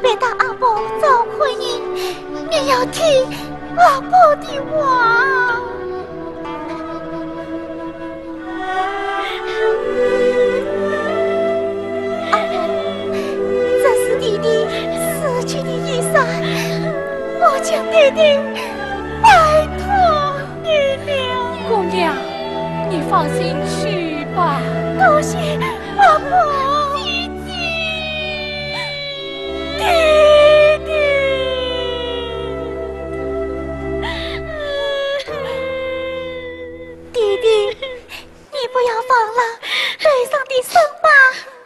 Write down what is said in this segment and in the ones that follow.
别当阿婆做婚姻，你要听阿婆的话。阿婆，这是弟弟死去的衣裳，我将弟弟拜托你了。姑娘，你放心去吧。多谢阿婆。弟弟，你不要忘了背上的伤疤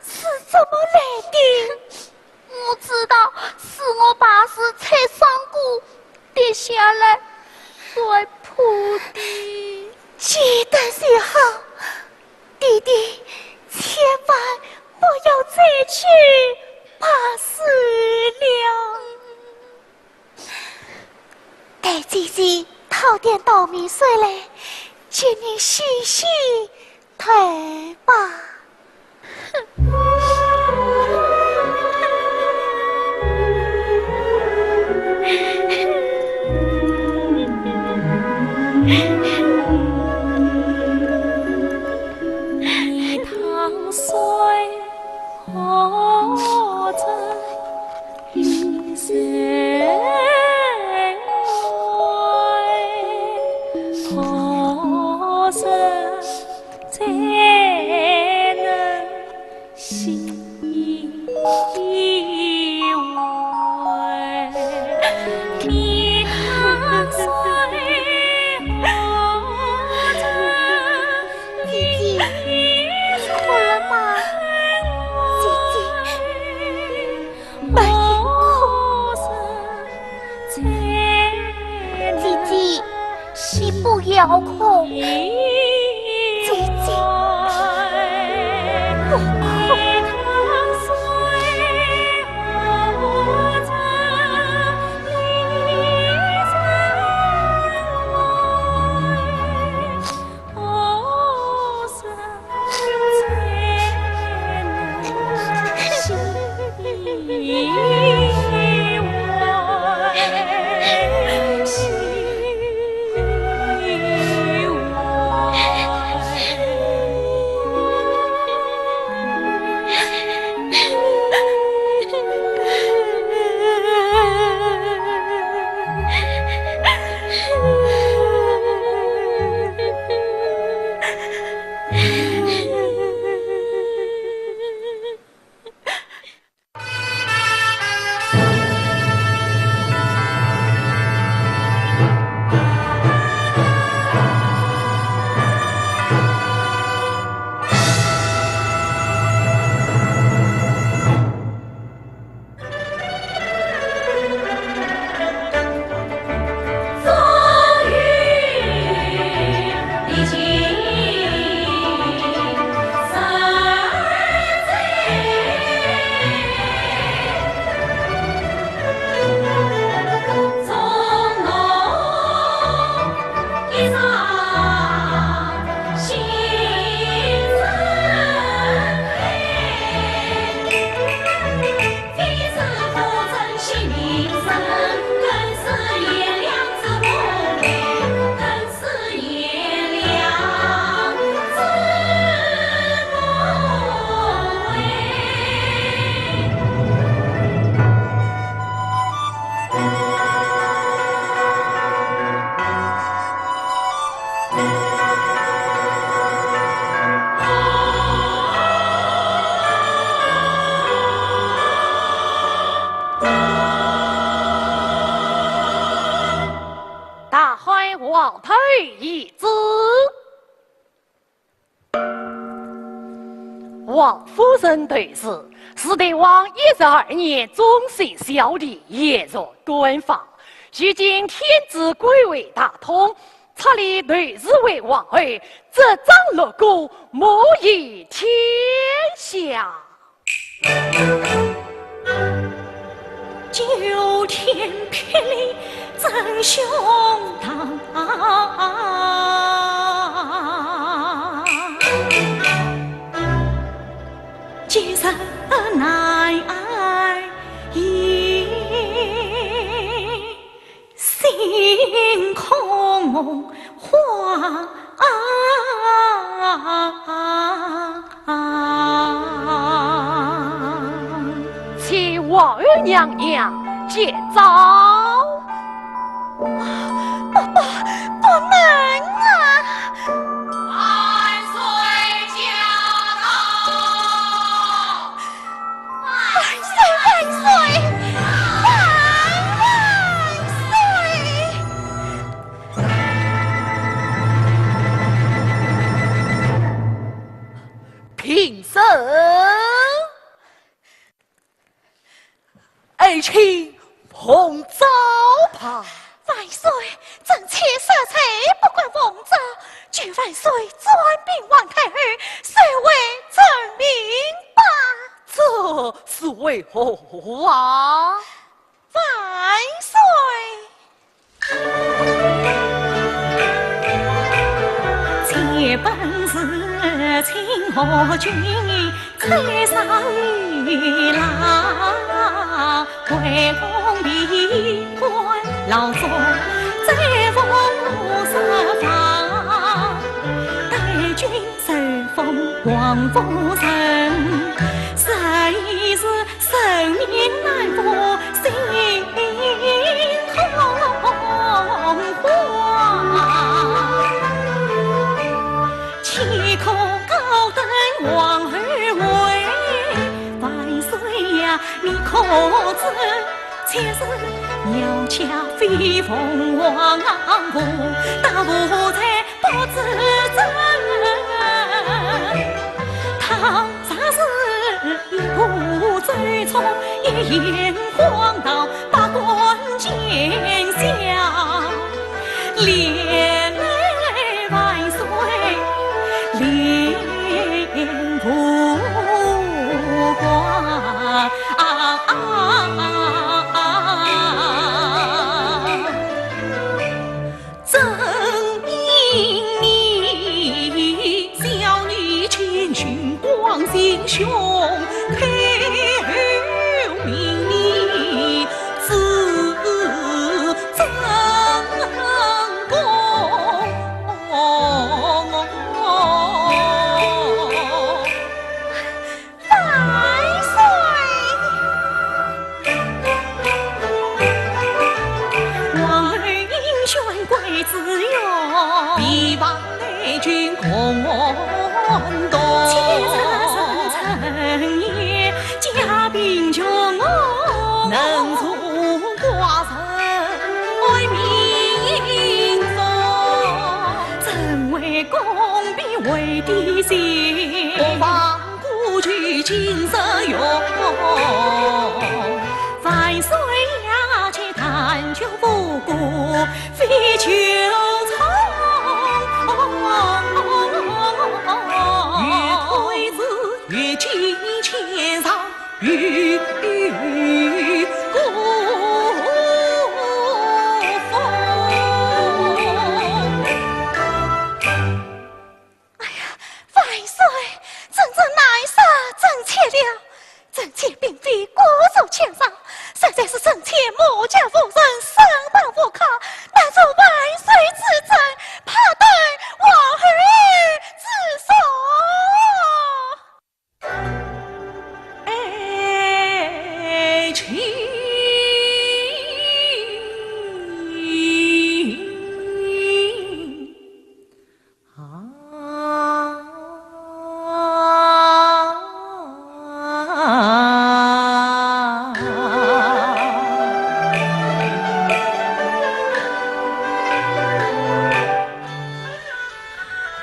是怎么来的？我知道是我爸是踩伤骨跌下来摔破的。记得就好，弟弟，千万不要再去怕死了。待姐姐讨点稻米水来，请你洗洗腿吧。一塘水何曾一水何生才能心依偎？一塘水不要哭，姐姐，不哭。王退一子，王夫人对此是对王12年忠心孝悌，严若敦煌。如今天子贵为大通，册立内侍为王儿，执掌六国，母以天下。九天霹雳真凶当，今日乃一请王二娘娘接招。不能啊！万岁驾到！万岁万岁万岁！平身，爱卿奉诏吧。万岁，朕切杀贼，不管王昭，求万岁专禀王太后，谁为朕明白？这是为何啊？万岁！借本事请何君再上御郎，为公闭关老总再封十方，待君受封王夫人，实已是寿年难复，心痛花。岂可高登王儿位？万岁呀，你可知妾身要恰飞凤凰国，大夫才不知真。倘啥事一步追冲，一眼晃到八关见下，连累万岁，连不挂。正因你小女谦逊光心胸，配命你自争功。万岁！王儿英选贵子哟，必望内君共度。妾身臣也家贫穷，能助寡人为民风。真为公必为地心，不妨顾去金色哟。万岁呀，且但求复古，非求从。越推子越近前上，越孤风。万岁，朕乃杀朕妾了，朕妾并非国手前上，实在是臣妾母家夫人身旁无靠，难助万岁之罪，怕待王儿自首。爱卿。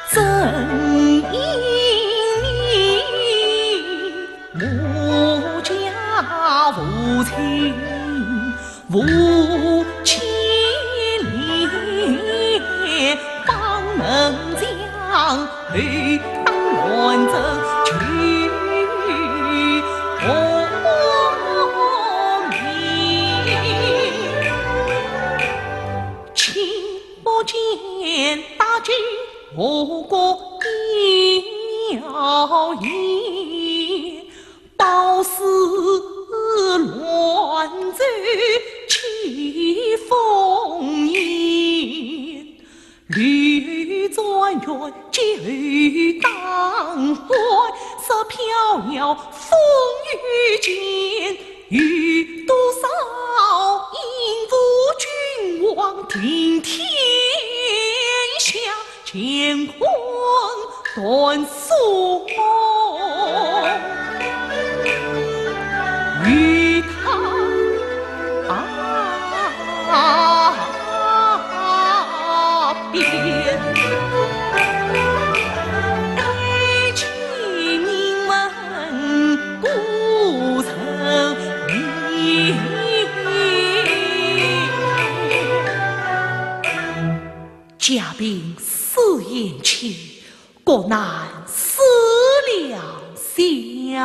正因你母家无亲无牵连，方能将儿当乱政去红名，亲不见大军我国谣言，报私乱奏起烽烟，吕宗愿就当官，色飘摇风雨间，欲多少应付君王听天下，乾坤断送与他边，爱情们孤城里，家兵四眼前，国难思量相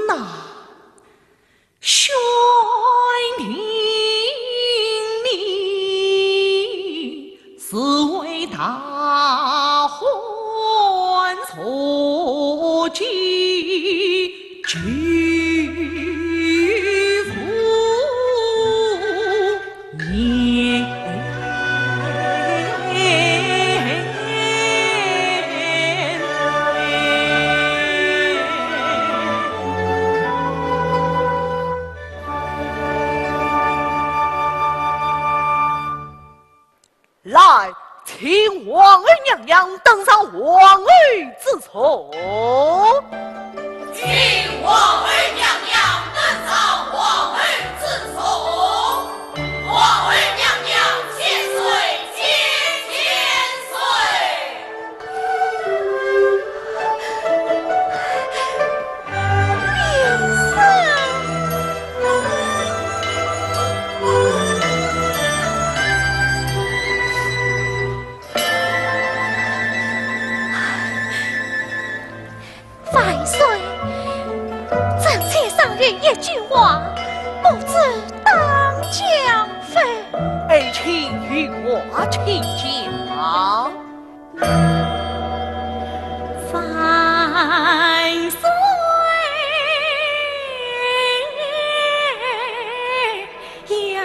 纳，宣听你是为大患所寄，举夫言。来，请王儿娘娘登上王儿之座。请王儿娘娘登上王儿之座。王儿娘娘千岁，千岁。万岁！臣妾上人一句话，不知当将非。爱卿与我请讲。万岁呀！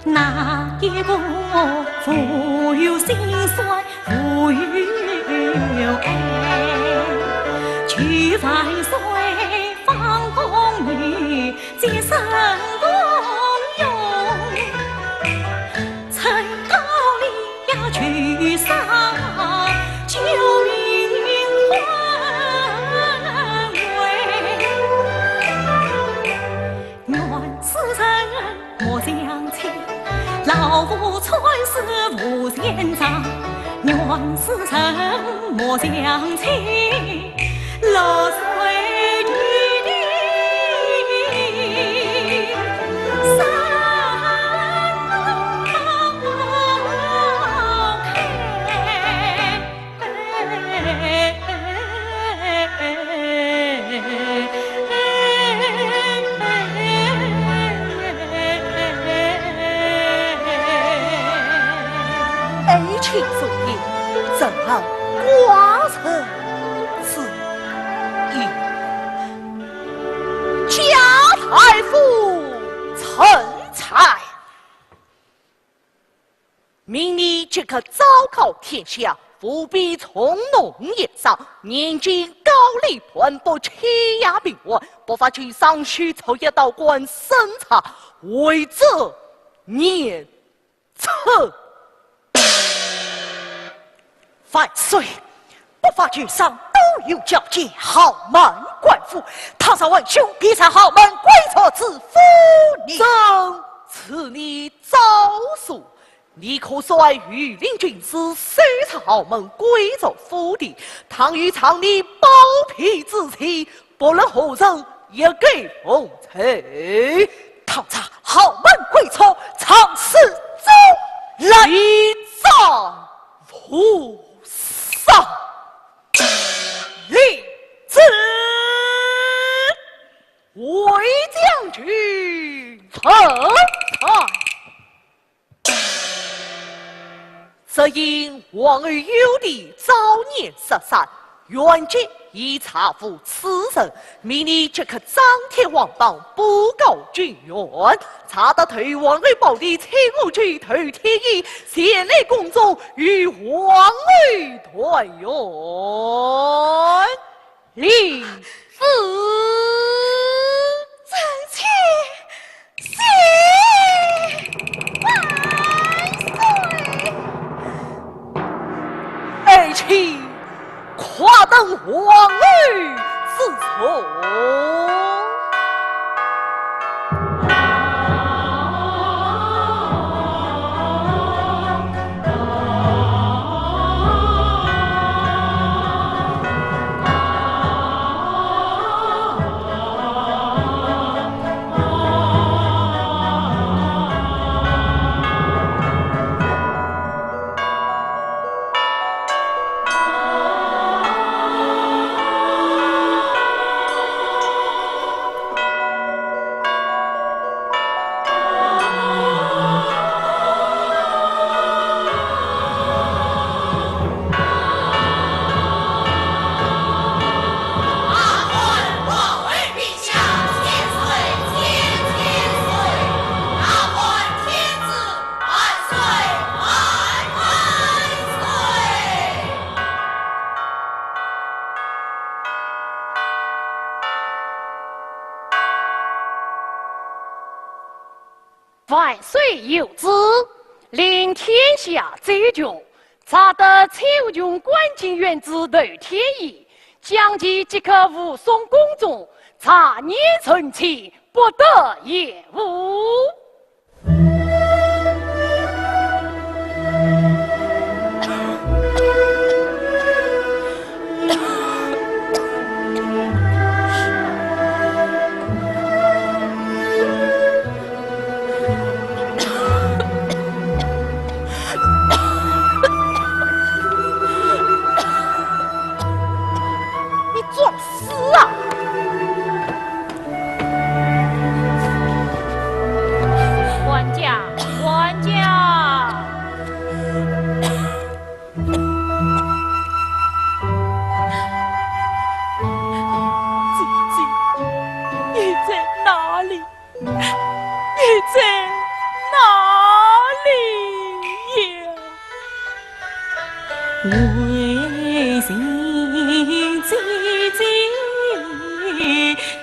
那一个富有心酸，富有爱，娶万岁方宫女，结生共用，趁高丽要娶上，救命换位，愿此人莫相欠。老夫穿丝无限长，愿此生莫相欠，落水与你三爱卿所言，怎能寡臣此意？贾太傅陈才，明你即可昭告天下，不必从农业上，年仅高丽传播欺压民患，不法去上虚凑一道官审查，为这念策。万岁！不法举上都有交接豪门贵妇，堂上文兄必在豪门归错之夫你，朕赐你诏书，你可率御林军师搜查豪门贵族府邸，唐于藏你包庇之妻，不论何人也给奉承。堂查豪门贵族，常侍中来战府上立志为将君何才？则因王儿有理，早年失散，元节以查复此人，命你即刻张贴王榜，布告军员，查得退王儿宝的，请我去投天意，前来公众与王儿团圆。令父臣妾谢万岁。爱卿，夸等王儿自从。万岁有旨，令天下贼军查得蔡武军关进院子头天意，将其即刻护送宫中，查年存期，不得延误。为情姐姐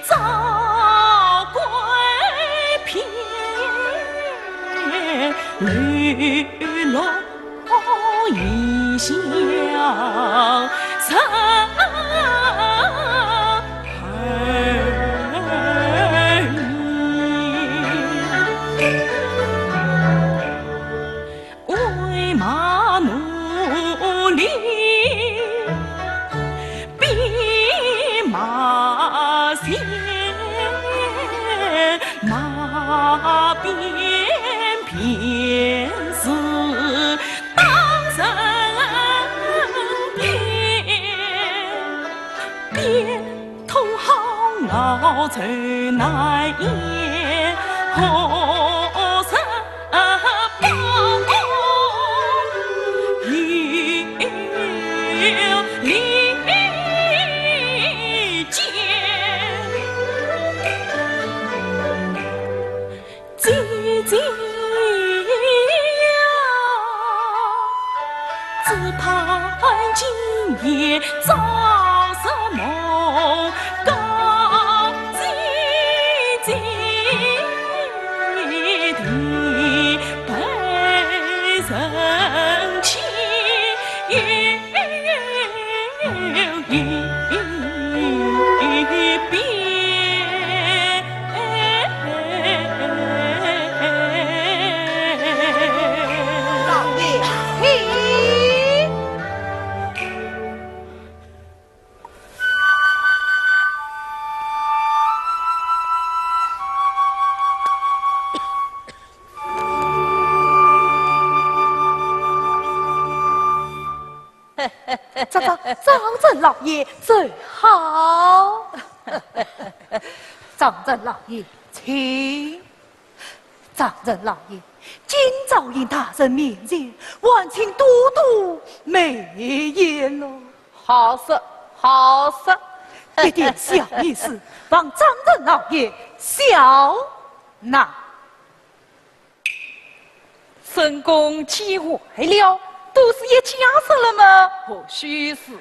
早归偏，泪落异乡为马奴隶比马先，马鞭偏是当身边，边头好老愁难言，何生姐呀，只盼今夜早日梦，告姐姐的被人欺有一边。张震老爷最好。张震老爷请丈人老爷，今早因大人面前，还请多多美言喽。好事，好事。一点小意思，望丈人老爷笑纳。圣公气坏了，都是一家子了吗？或许是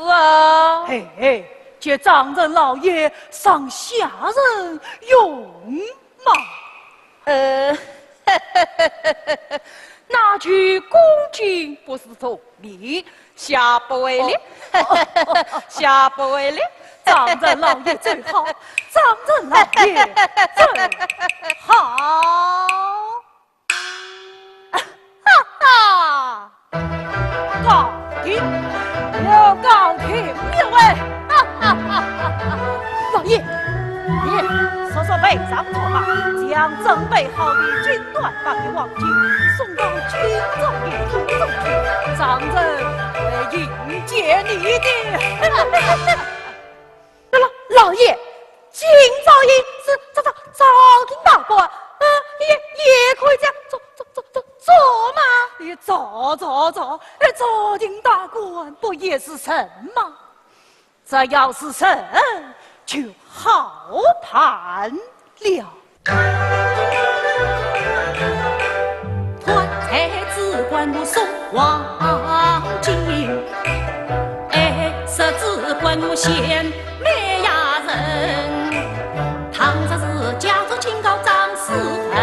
啊。嘿嘿，借丈人老爷赏下人用吗？那句恭敬不是从你，下不为了，下不为了。丈人老爷最好，丈人老爷最好。哈哈，高听有高听有哎！哈哈哈哈！老爷，说说背上错吧，将准备好的军đoàn发给王军，送到军帐里听奏去。丈人会迎接你的。老爷，今早已是朝廷大官，也可以这样做吗？你走，朝廷大官不也是神吗？这要是神，就好判了。团才只管我送王金，设只管我贤美呀人。倘若是家族清高张世恒，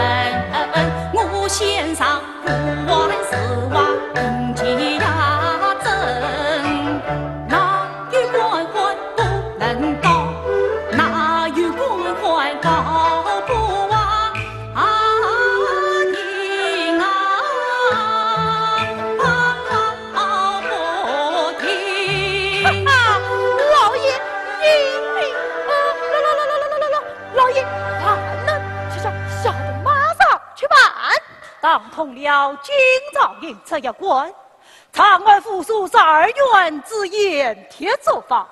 我献上5万4万金呀真。哪有关怀不能到，哪有关怀高不完听啊不听。老爷，老爷，俺们去小的马上去办。当通了今朝营这一关，长安府属12员之盐铁奏法，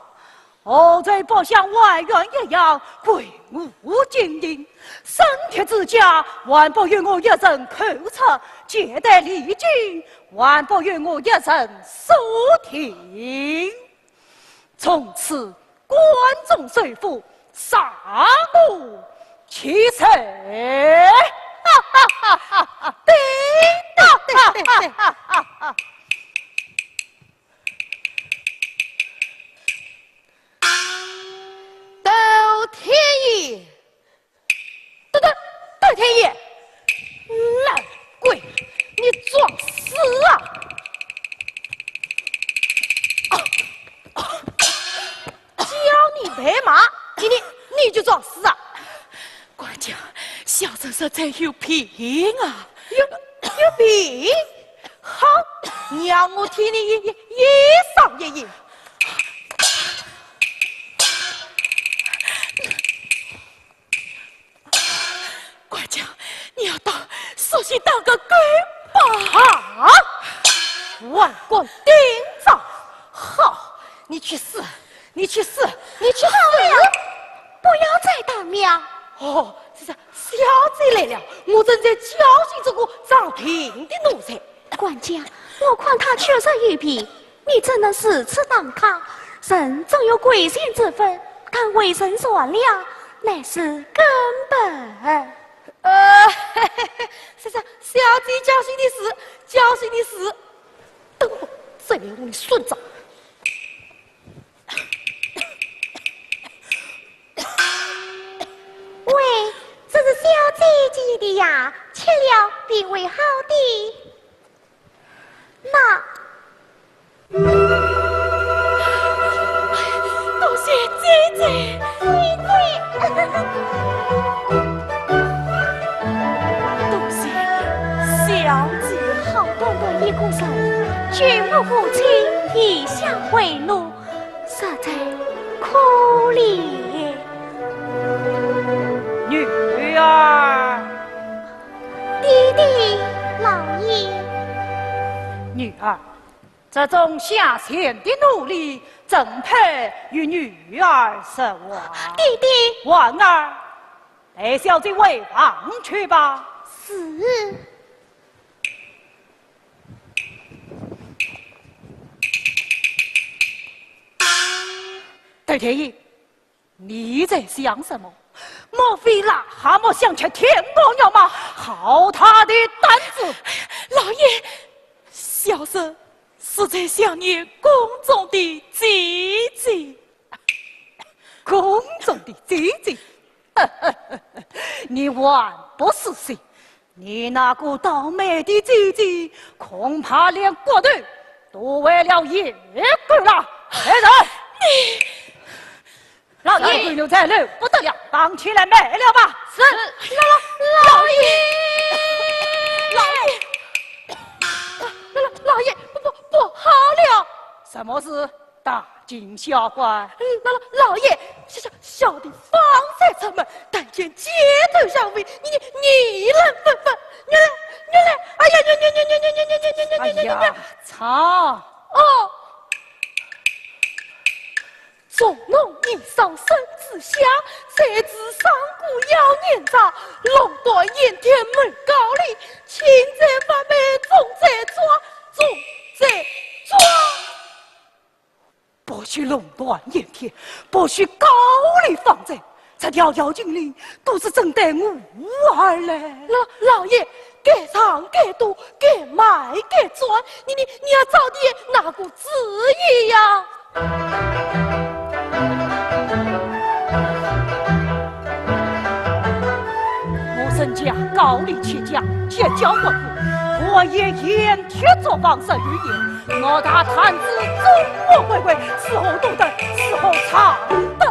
后在不像外院一样鬼无精英，生铁之家还不与我一人口测，借待离军还不与我一人苏听。从此关中水府杀我其谁？哈哈哈哈哈！叮当！哈哈哈哈！窦天野，窦天野，烂鬼，你装死啊！叫你白马，你就装死啊！官家，小人实在有病啊！有病？好，让我替你一伤一饮。官家，你要索性当个狗吧！万贯顶上，好，你去死！你去死！你去死！不要再当面。哦，这是小贼来了，我正在教训这个张平的奴才。管家，我看他确实有病，你怎能恃此当他？人总有贵贱之分，看为神所量，乃是根本。是小贼教训的事，等我再来我的孙子。喂，这是小姐寄的呀，吃了并为好的。那，多谢姐姐，多谢小姐好端端一个人，君我父亲一向为奴，实在可怜。女儿，弟弟，老爷，女儿，这种下贱的奴隶，怎配与女儿生娃？弟弟，婉儿，带小姐回房去吧。是。对天意，你在想什么？莫非癞蛤蟆想吃天王药吗？好他的胆子！老爷，小生是在想念宫中的姐姐。宫中的姐姐，你还不死心？你那个倒霉的姐姐，恐怕连国队都为了野狗了。来人！你老爷，闺女在路不得了，绑起来卖了吧！是老爷，老爷，不好了！什么事？大惊小怪。老爷，小的方才出门，但见街头上围，议论纷纷。原来，哎呀，哎呀，操！哦。从农以上生子香，才知上古要年长，垄断盐田门高里，亲在发霉，重在抓。不许垄断盐田，不许高里放贼，这条妖精灵都是真带我儿嘞。老爷，该唱该读该买该赚，你要早点拿个主意呀！我身家高丽起家，结交官府，我也盐田作坊生语言，我大探子终我归，伺候都等，伺候长等。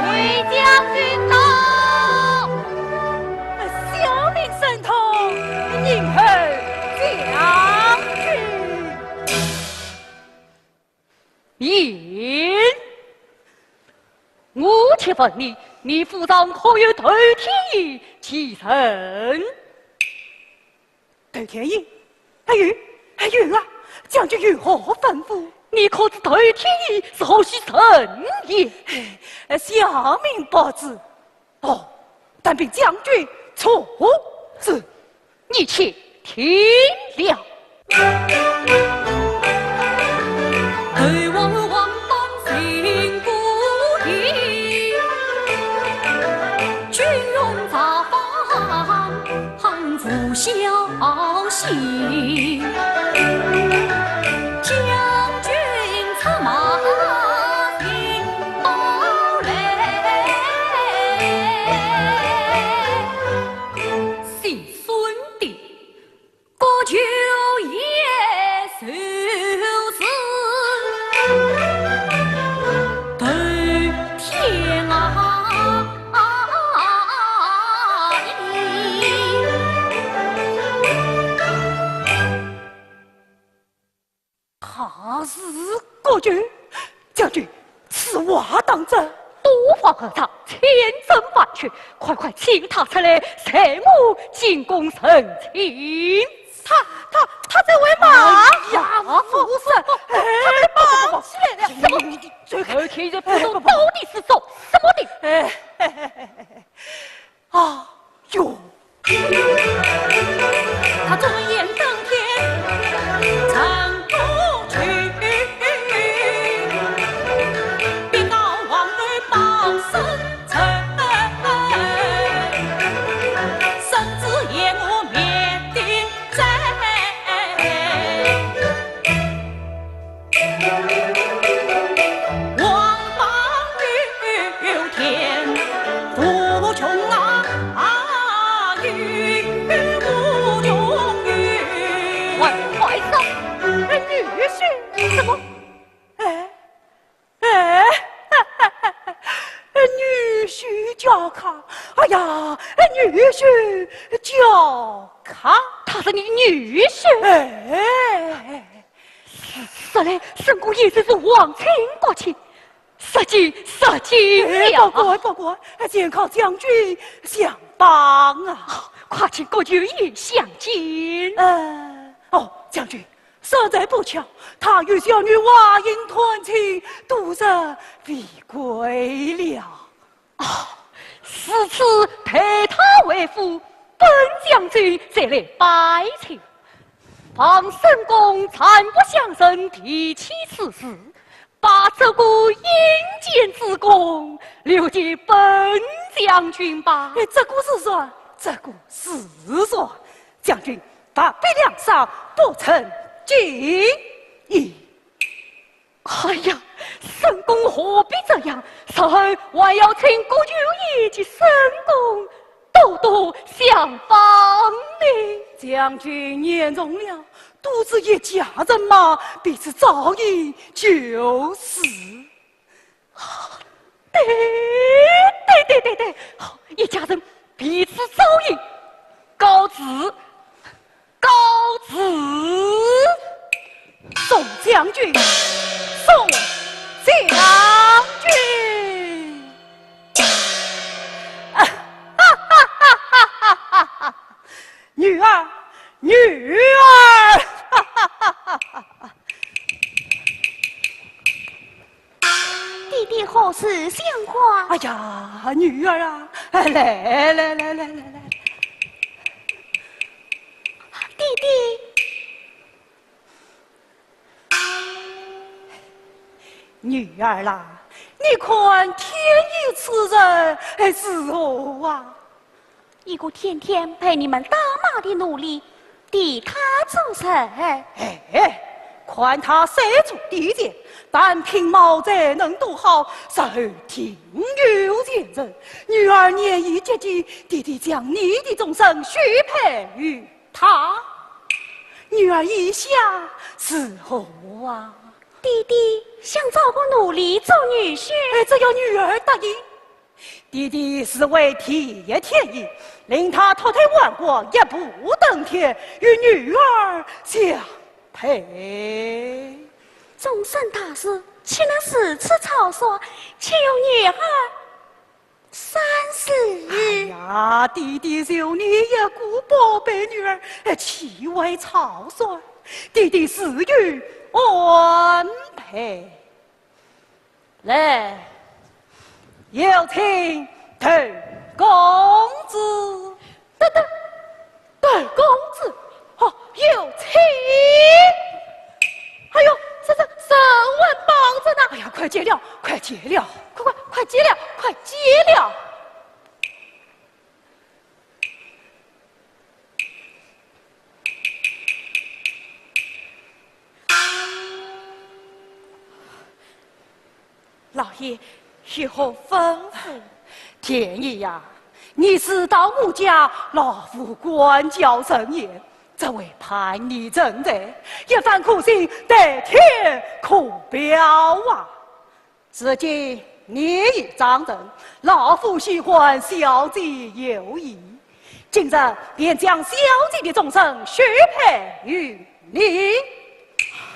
回将军到，小命神通，宁侯将军。言，我且问你，你府上可有头天意其人？头天意，有啊，将军有何吩咐？你可知头天意是何许人也？小命不知。哦，但凭将军处置，你且听了。对我王当行不义，军容杂放，含服消息。将军策马迎堡垒，姓孙的各就也受死。头天他是国君，将军，此话当真？多方何长，千真万确，快请他出来，财母进宫成亲。他在为马呀，不是，他被绑起来了。什么？头天日府中到底是做什么的？啊哟！他尊严登天，曾不去，便到王儿报生辰，生子也我面定在。王莽有天，父穷啊，与无穷于快上！女婿什么？女婿叫卡，哎呀，女婿叫卡，他是你女婿？实来，申公也是皇亲国戚，失敬了。不过，健康将军相帮啊！快请国舅爷相见。将军，实在不巧，他与小女娃因团亲，独自避归了。此次配他为夫，本将军再来拜请。方圣公惨不相生，提起此事，把这股阴间之功留给本将军吧。这股是算，这股是算，将军把悲梁上不成敬意。哎呀，圣公何必这样？稍后还要请顾九爷及圣公多多相帮呢。将军年中了，独自一家人马，彼此照应就是。对，好，一家人彼此照应，告辞，告辞。宋将军，宋将军，女儿，女儿，弟弟何时相还？哎呀，女儿啊，来，弟弟。女儿啦，你看天意此人是何啊？一个天天陪你们打马的奴隶，替他做事。看他身处低贱，但凭毛才能多好，受听有见人。女儿年已接近，弟弟将你的终身许配于他。女儿意下是何啊？弟弟想找个奴隶做女婿，只要女儿答应，弟弟是为铁天意，令他脱胎换骨，一步登天，与女儿相配。终身大事，岂能如此草率？且有女儿30日。哎呀，弟弟就你一个宝贝女儿，岂为草率？弟弟是与安排。来，有请窦公子。窦公子，有请。哎呦，这手腕绑着呢！哎呀，快接了，快接了，快接了，快接了！老爷有何吩咐？天意呀，你是到我家，老夫管教甚严，这为叛逆正在，一番苦心，得天可表啊！至今你已长人，老夫喜欢小姐有谊，今日便将小姐的终身许配于你。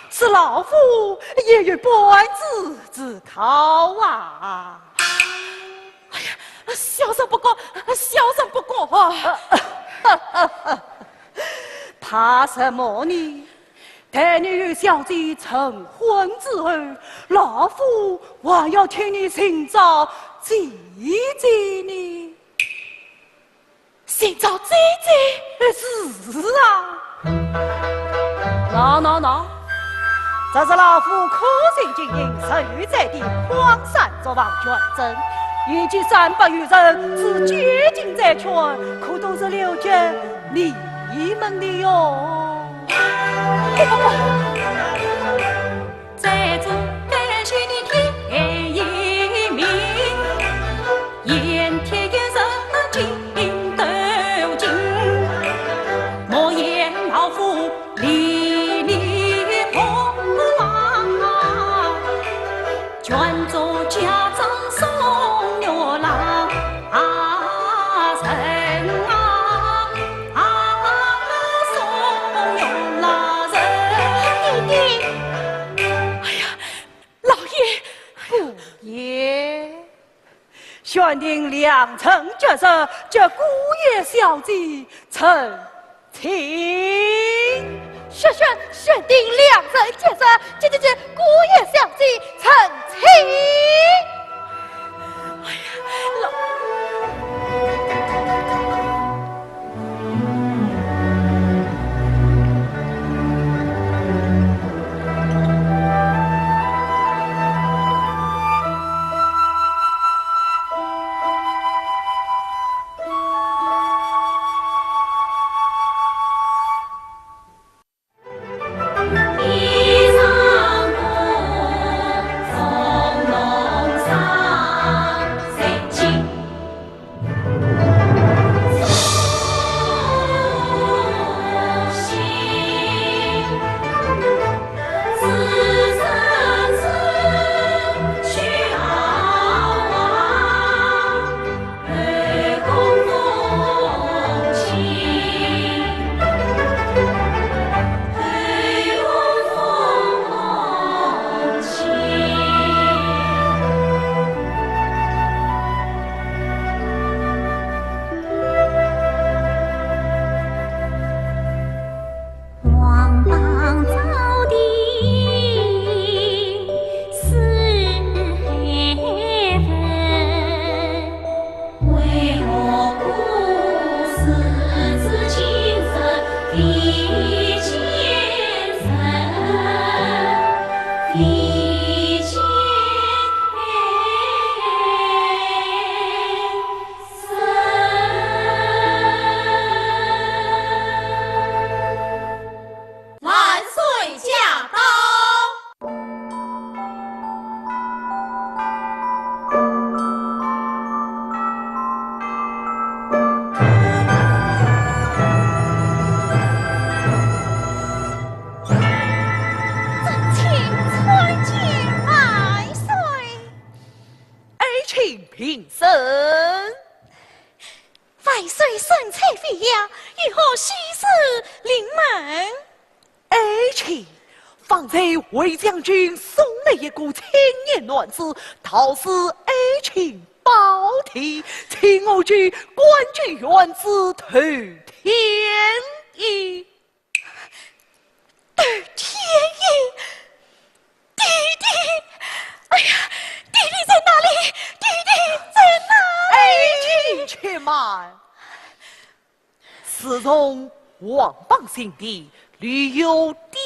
是老夫也有半子之考啊！哎呀，小生不过啊！怕什么呢？待你与小姐成婚之后，老夫还要替你寻找姐姐呢。寻找姐姐？是啊。喏。这是老夫苦心经营受在的荒山作王全真，以及300余人是绝境在圈，可都是留着你们的哟。在此感谢你天意明，盐铁也是金斗金，莫言老夫离你同往，全做家长送月郎人送月郎人。弟弟，老爷，不也选定2层角色，这姑爷小姐成亲。选定两人结成，这姑爷小姐成亲。哎呀，平生万岁神采飞扬，如何息事临门？而且方才魏将军送了一个青年男子，讨是爱情报题，请我去官居院子头天意。头天意，弟弟，哎呀，弟弟在哪里？弟弟在哪里？爱情且慢，自从王榜行地屡有刁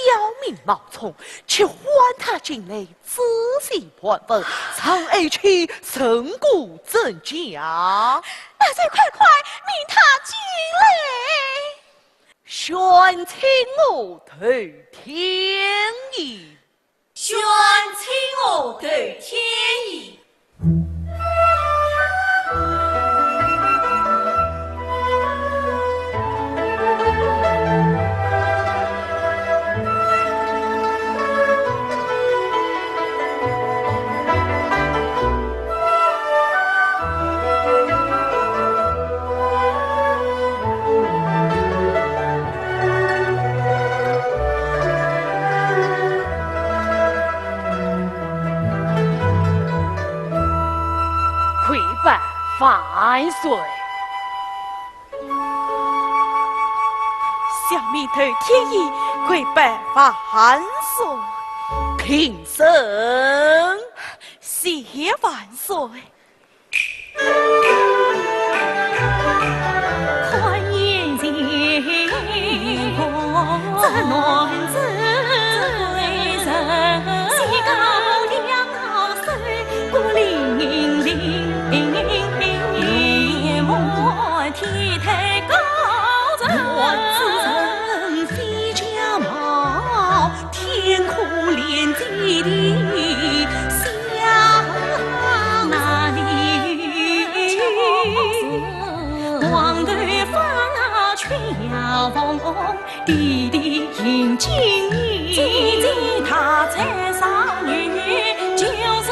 民冒充，却唤他进来仔细盘问，常爱情神骨怎讲？大帅快命他进来！宣请我头天意，宣请我头天意。万岁！小米头天意，跪拜万岁！平生谢万岁！宽颜见我这男子为人，西高两好手，孤零零。天台高人，子飞家毛，天可怜地的想哪里？王头方啊，却要逢弟弟迎金衣，姐姐她在上女，就是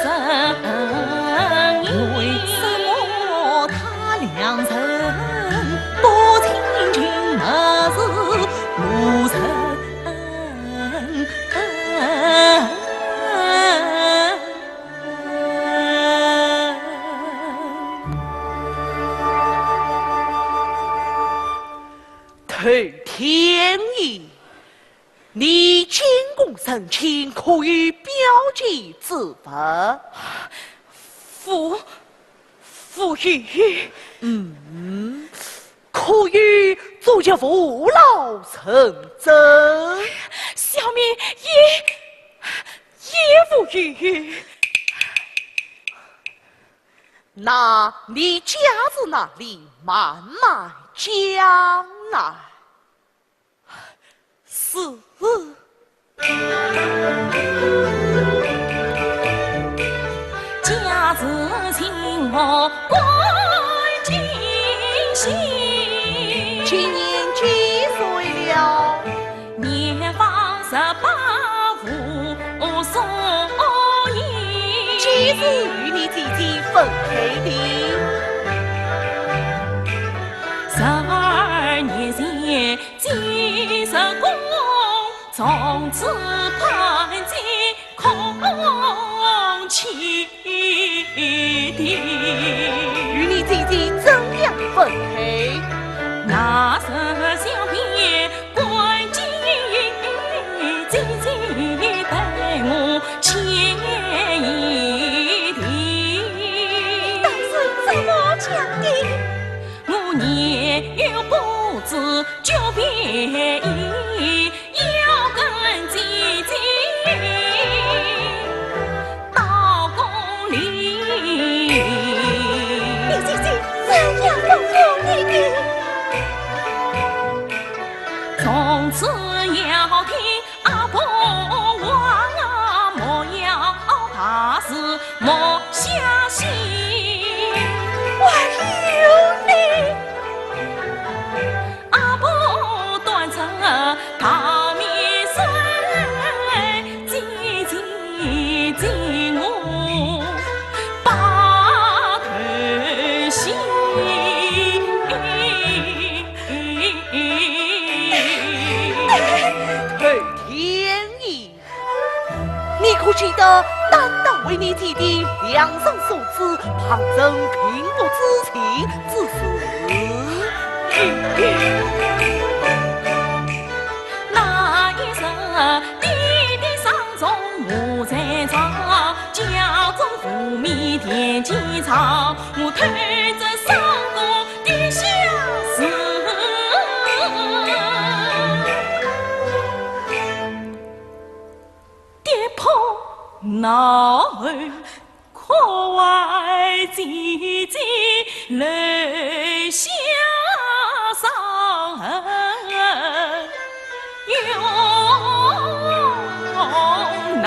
神为什么他两人不听君而是无神？头配天意，你监公神情，可与表姐自分。父与可与左家父老成真。小民也无语。那你家子那里慢慢讲来。是。家子请我关进心，今年几岁了？年方18无所依。几时与你姐姐分配的？12年前进入宫，从此盼见空气的。与你姐姐怎样分配？那时小便关进姐姐待我歉意的。但是怎么讲的？我年幼不知就便宜，要跟姐姐到宫里。你姐姐怎样吩咐你的？从此要听阿婆话，莫要怕事莫相信。还有你，阿婆端着桃面水，姐姐敬我把头洗。配天意，你可记得单单为你姐弟两生所赐，旁生平父之情之事？那一日弟弟丧钟我在场，家中父米田间草，我推着上宫的相思。跌破脑后，可为姐姐泪下伤痕，永难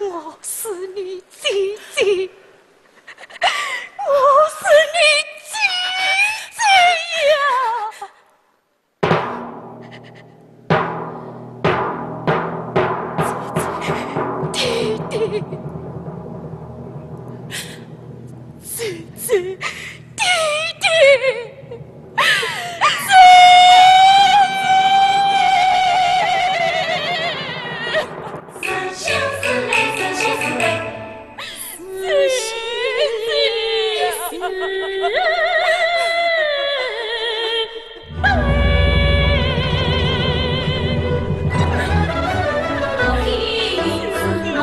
我是你姐姐，我是你姐姐呀！弟弟，姐姐，弟弟，我的子梦。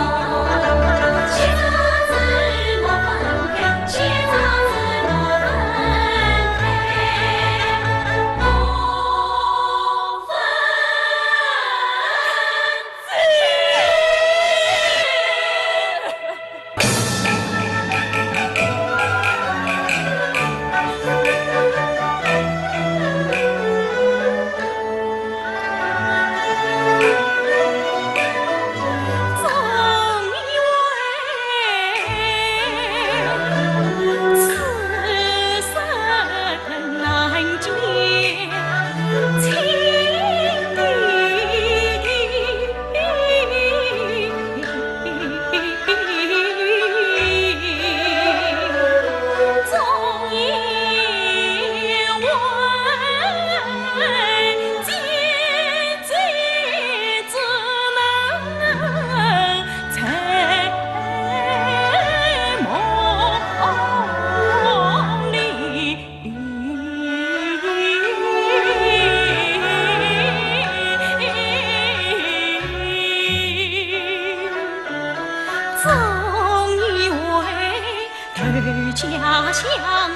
家乡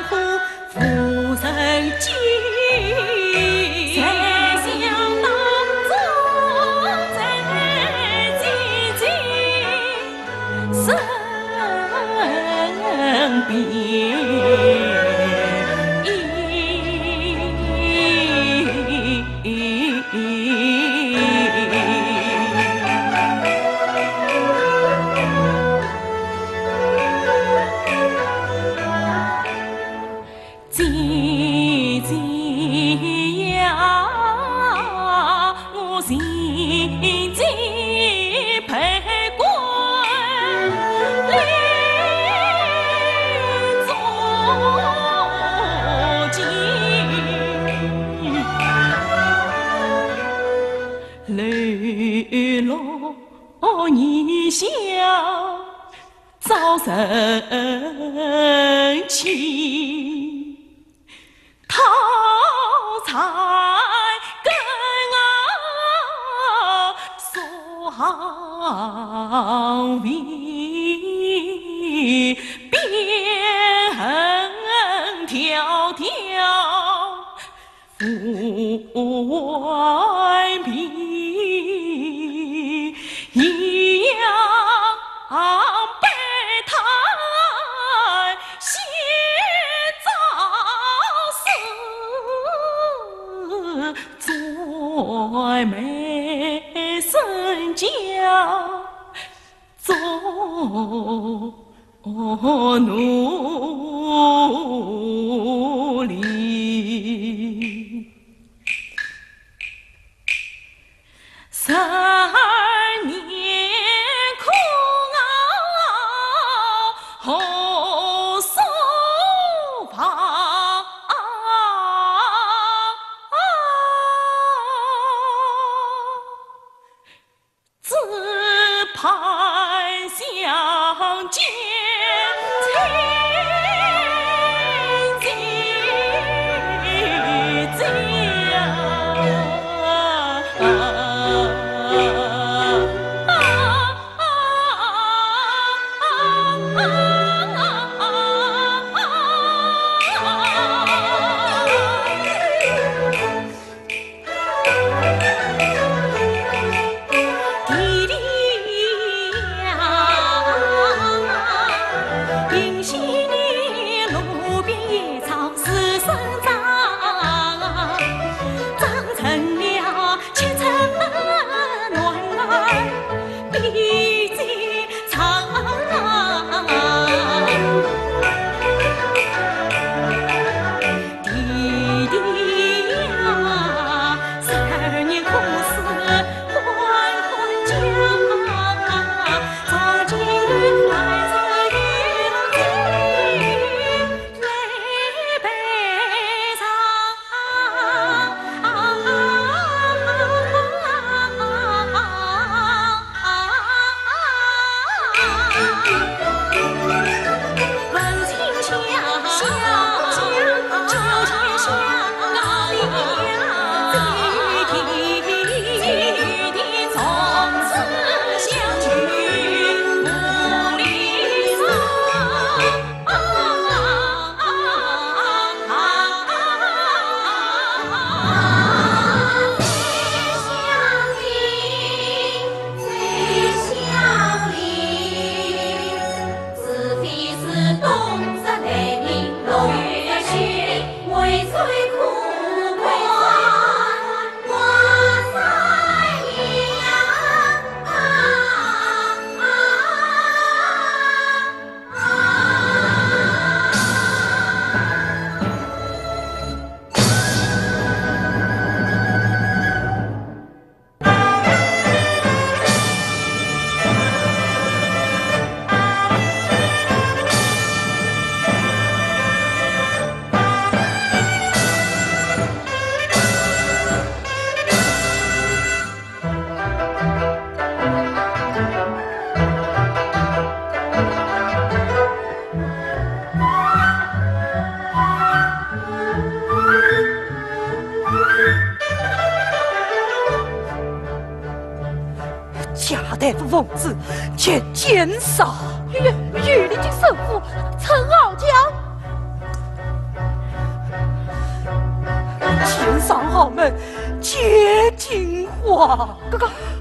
苦，夫人急。谁想当初在姐姐身边。你笑遭人欺，讨财跟啊双臂，鞭痕迢迢父外皮。一样被他写遭死，在美生家做奴隶。3年苦熬后收房，只盼相见亲近家。贾大夫奉旨前监杀御林军首府陈傲娇，前上豪门皆金花。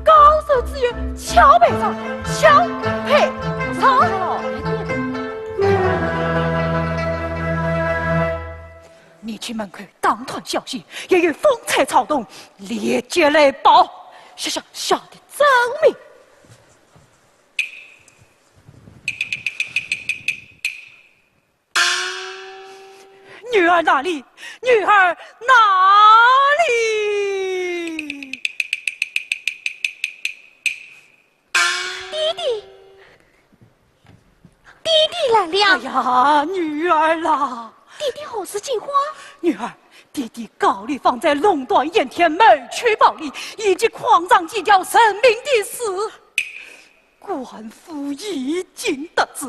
高手之源桥北上，桥北上。你去门口当团消息，也有风吹草动，列接来报。下的证明。女儿哪里？女儿哪里？弟弟来了。哎呀，女儿啦！弟弟何时进花？女儿，弟弟告你放在垄断盐田没取暴利，以及狂张计较生命的事。官府已经得知，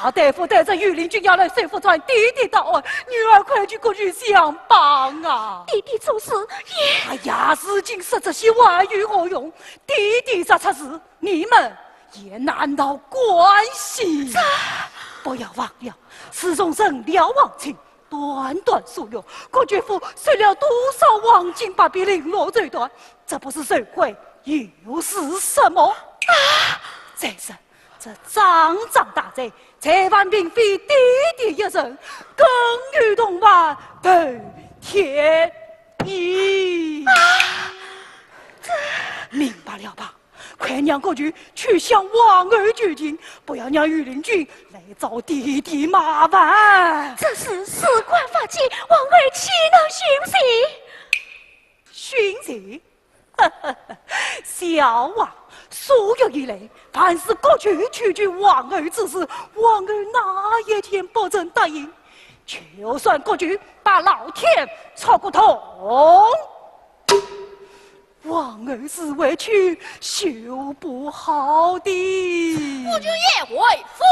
贾大夫带着御林军要来水府传弟弟到案，女儿快去过去相帮啊！弟弟出事也……哎呀，事情实这些外语何用？弟弟这出事，你们也难逃关系。不要忘了，史中生廖王清短短数月，郭爵夫碎了多少黄金把笔零落坠断，这不是社会又是什么？再生这张大贼，这番并非弟弟一人，更与同伴对天意。明白了吧？快让郭局去向王儿取经，不要让御林军来找弟弟麻烦。这是事关法纪，王儿岂能寻死？小王，数月以来，凡是郭局取据王儿之事，王儿哪一天不曾答应？就算郭局把老天操过头，王儿是委屈修不好的。夫君也回府。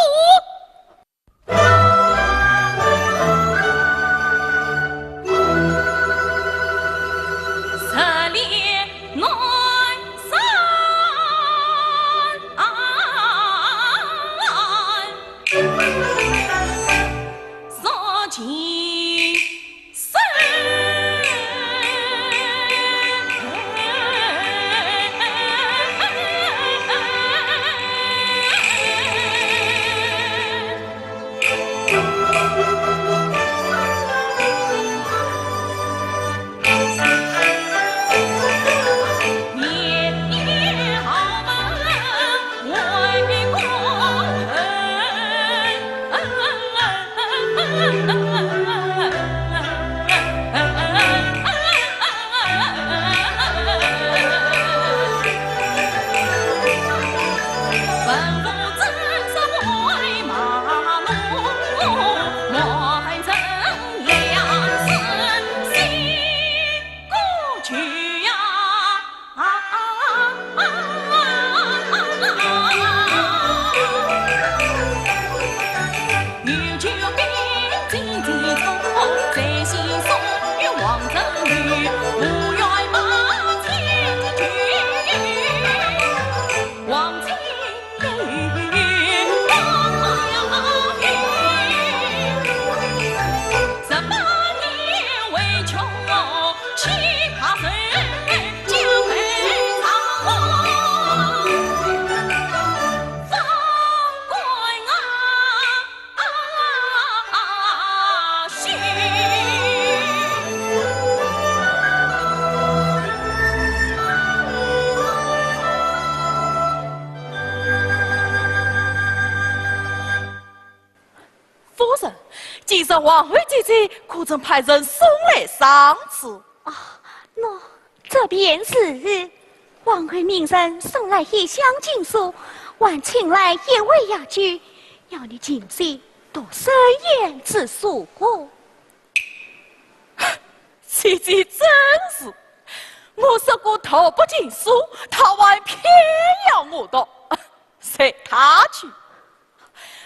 今日王妃姐姐可曾派人送来赏赐？喏，这便是王妃命人送来一箱金书，还请来一位雅居，要你今夕读深言之书过。姐姐真是，我说过头不进书，他还偏要我读，随他去。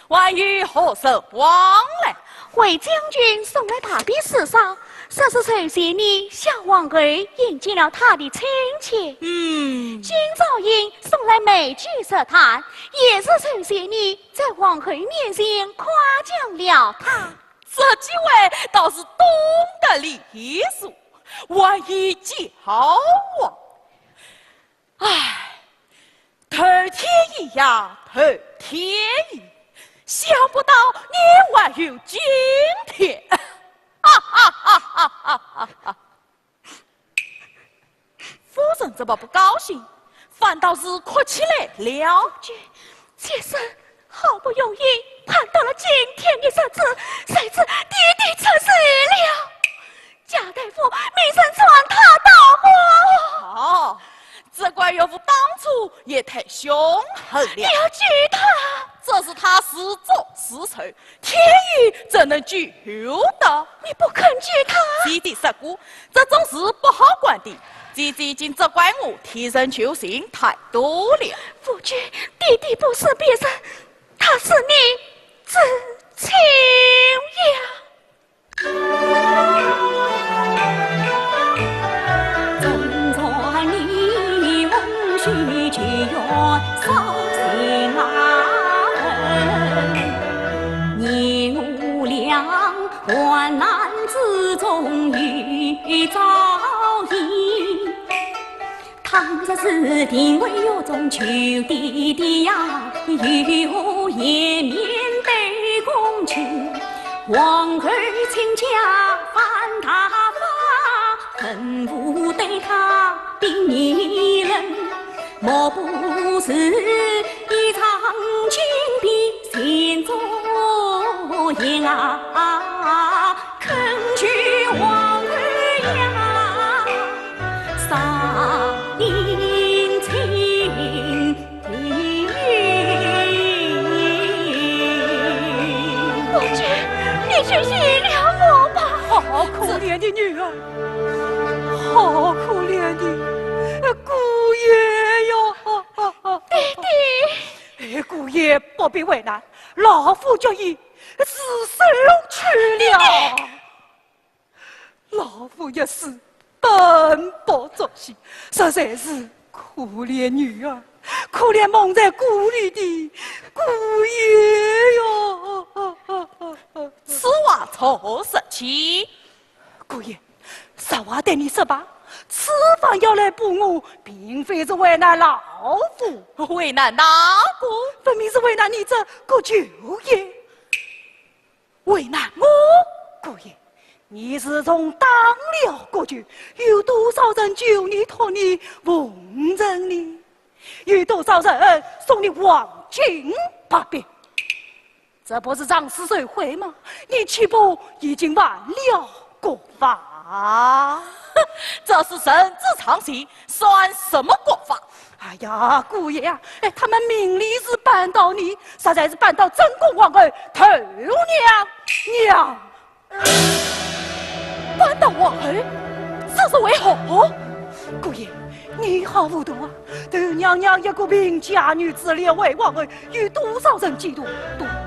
还有何事往来？魏将军送来大笔诗上，这是首先你小王儿迎见了他的亲戚。今早因送来美酒设坛，也是首先你在王儿面前夸奖了他。这几位倒是懂得礼数，我已骄傲。唉，头天一呀，头天一，想不到你还有今天。夫人怎么不高兴，反倒是哭起来了？先生好不容易盼到了今天的日子，谁知弟弟出事了。贾大夫命人传他到我。哦，这怪岳父当初也太凶狠了。你要救他，这是他私作私仇，天意怎能救的？你不肯救他。弟弟失孤，这种事不好管的。姐姐已经责怪我替人求情太多了。夫君，弟弟不是别人，他是你至亲呀。正传你翁婿去远扫兴恩，你无量患难之中遇遭遇。倘若是定位有种求弟弟呀，有也面对公卿，王儿亲家犯大法，恨不对他并一人，莫不是一场金币先作言啊，恳求王儿呀，杀应亲夫君，你去医了我吧。好可怜的女儿，好可怜的姑爷哟！弟弟，姑爷不必为难，老夫就已自首去了。老夫一时奔波作戏，实在是可怜女儿，可怜蒙在鼓里的姑爷哟！此话错实起。姑爷，实话对你说吧，此番要来捕我，并非是为难老夫，为难哪个？分明是为难你这个舅爷。为难我，姑爷，你自从当了国舅，有多少人救你托你奉承你？有多少人送你黄金八百？这不是仗势受贿吗？你岂不已经犯了国法？这是人之常情，算什么国法？哎呀，姑爷呀，他们明里是扳倒你，实在是扳倒真公皇儿头娘。扳倒王儿，这是为何？姑爷，你好糊涂啊！头娘娘一个贫家女子连为王儿，有多少人嫉妒，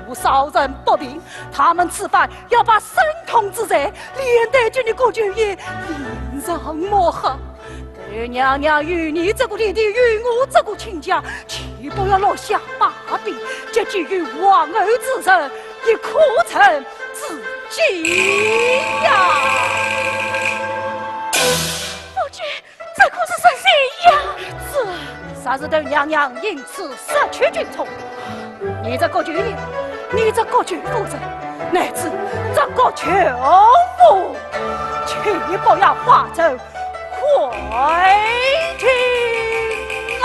多少人不平？他们此番要把生痛之罪连带着你国舅爷脸上抹黑。头娘娘与你这个弟弟，与我这个亲家，岂不要落下把柄，结基于王儿之身，以苦成自己呀！夫君，这可是什么呀？啥子头娘娘因此失去军宠，你这个军爷，你这个军夫人，乃至这个囚妇，岂不要化成灰烬啊！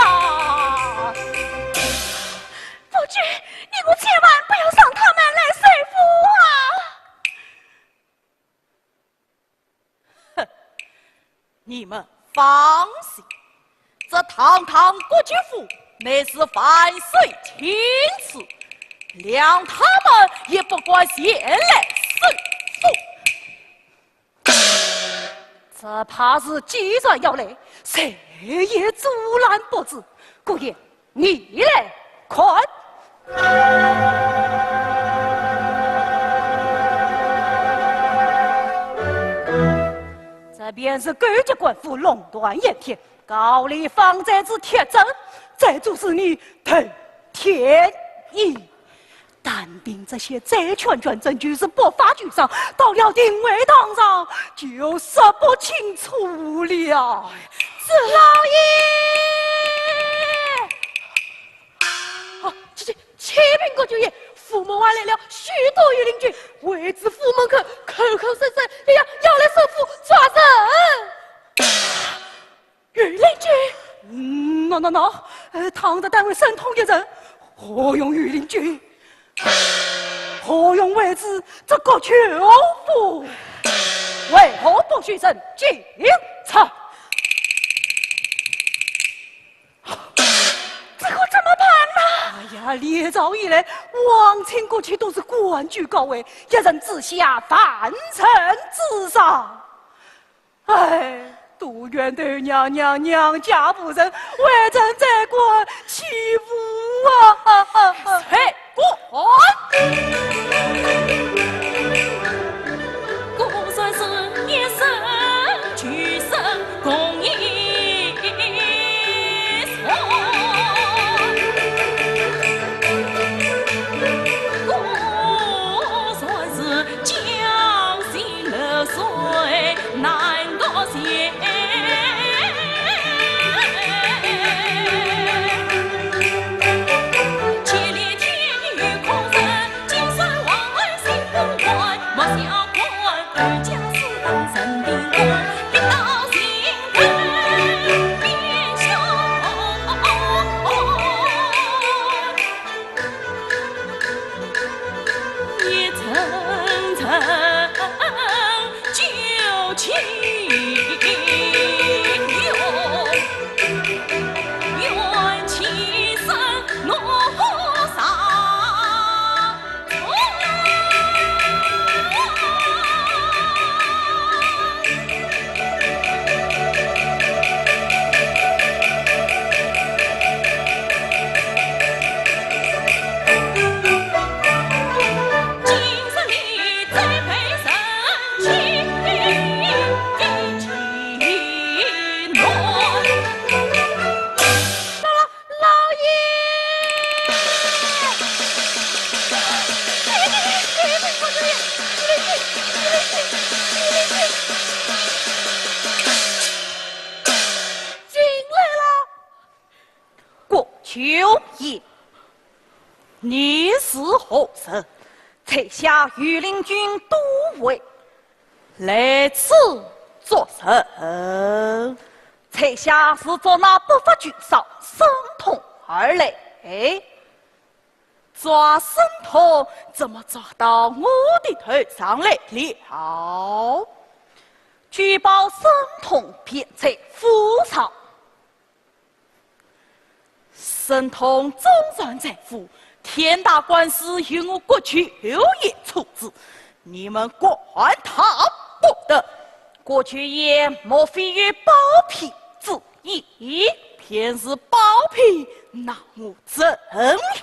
夫君，你可千万不要让他们来说服哼，你们放心，这堂堂国舅府乃是万岁亲赐，谅他们也不管前来申诉。这怕是既然要来，谁也阻拦不住。姑爷，你来，快！便是高级官府垄断盐田，高丽防贼之铁证，这就是你头天意。但凭这些贼全证据是不法居上，到了定位堂上就说不清楚了。是老爷。启禀国舅爷，府门外来了许多御林军，围至府门口，口口声声的要来收府抓人。御林军堂的单位审通一人，何用御林军？何用为之这个囚府？为何不许审警察？这可怎么办呢？哎呀，列诏以来，往清过去都是官居高位，一人之下，凡臣之上。哎，杜元的娘家夫人，为朕在官欺负啊！嘿，官！孤算是一生举身共一所，孤算是江心流水难夺仙。秋夜，你是何人？才下御林军都尉，来此作甚？才下是做那不法军少申通而来。抓申通怎么抓到我的头上来了？举报申通骗财腐草。申通总算在府，天大官司由我国舅爷处置，你们管他不得。国舅爷莫非有包庇之意？偏是包庇，那我怎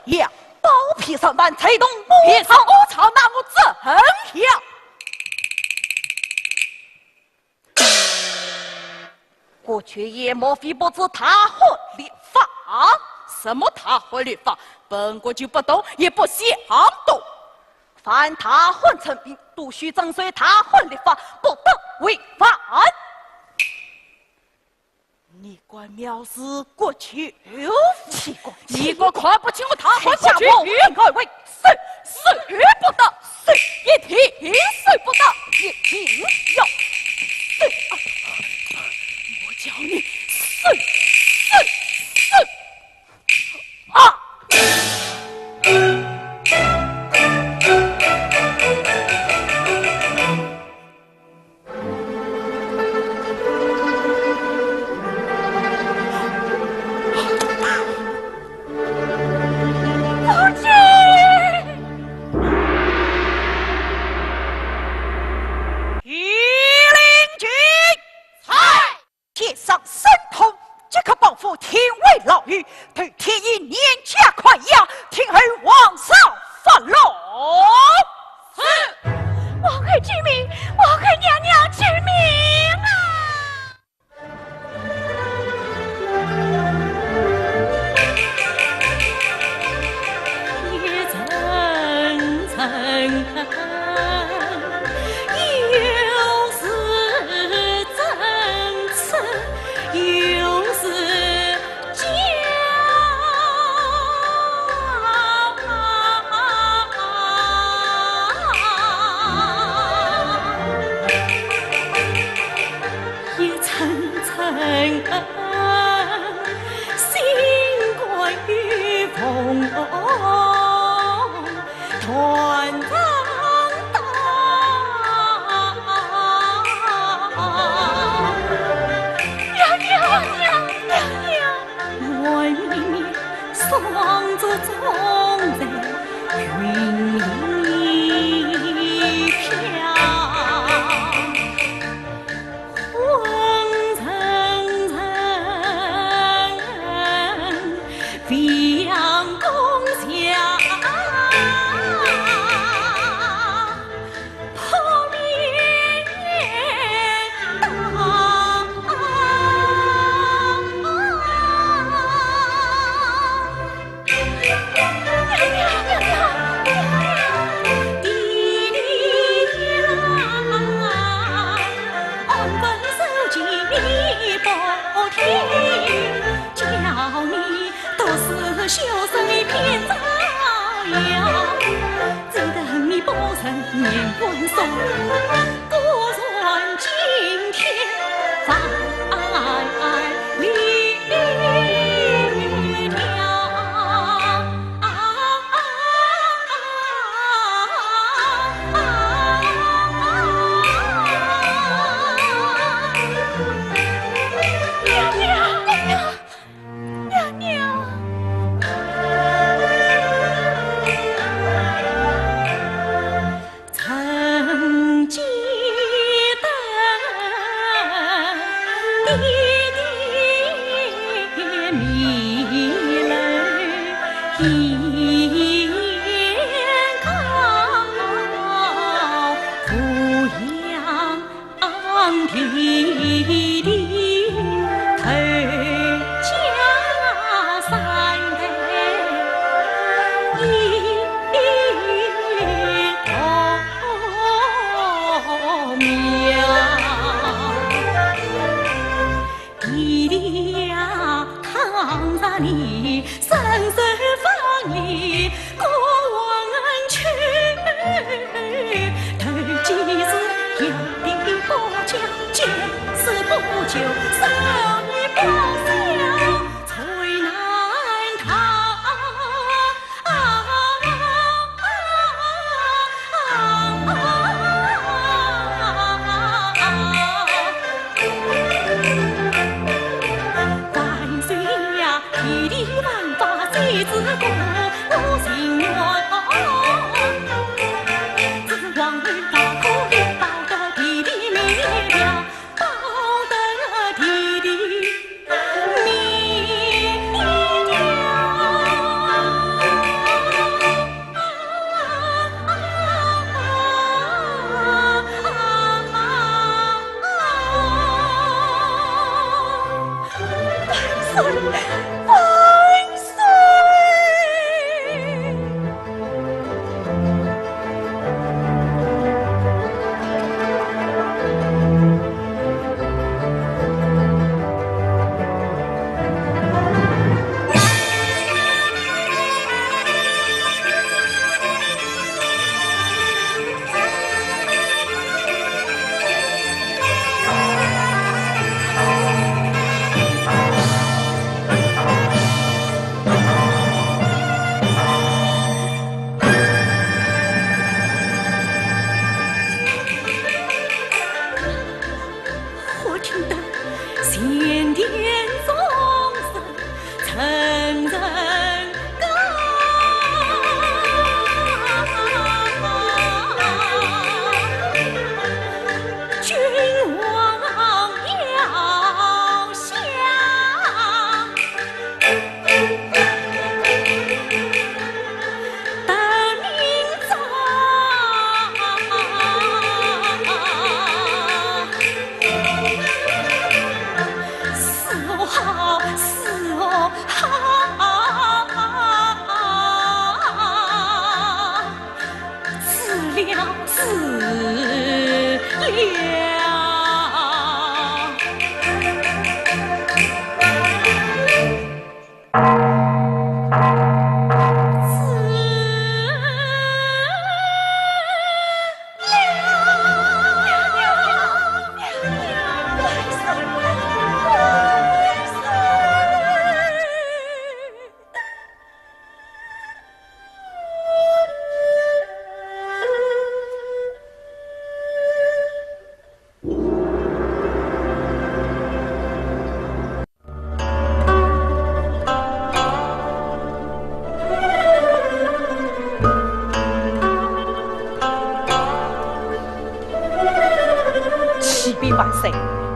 样？包庇上班才动偏朝我朝，那我怎样？国舅爷莫非不知他混立法？什么他混律法？本国就不懂，也不想懂。凡他混成兵，都须征随他混律法，不得违反。你管藐视国舅，奇怪，你我看不清我他混国舅，应该为谁不得，谁一定谁不得，一定要谁啊！我叫你谁啊！父亲，御林军，在铁上杀！年冠送，果然今天再离了。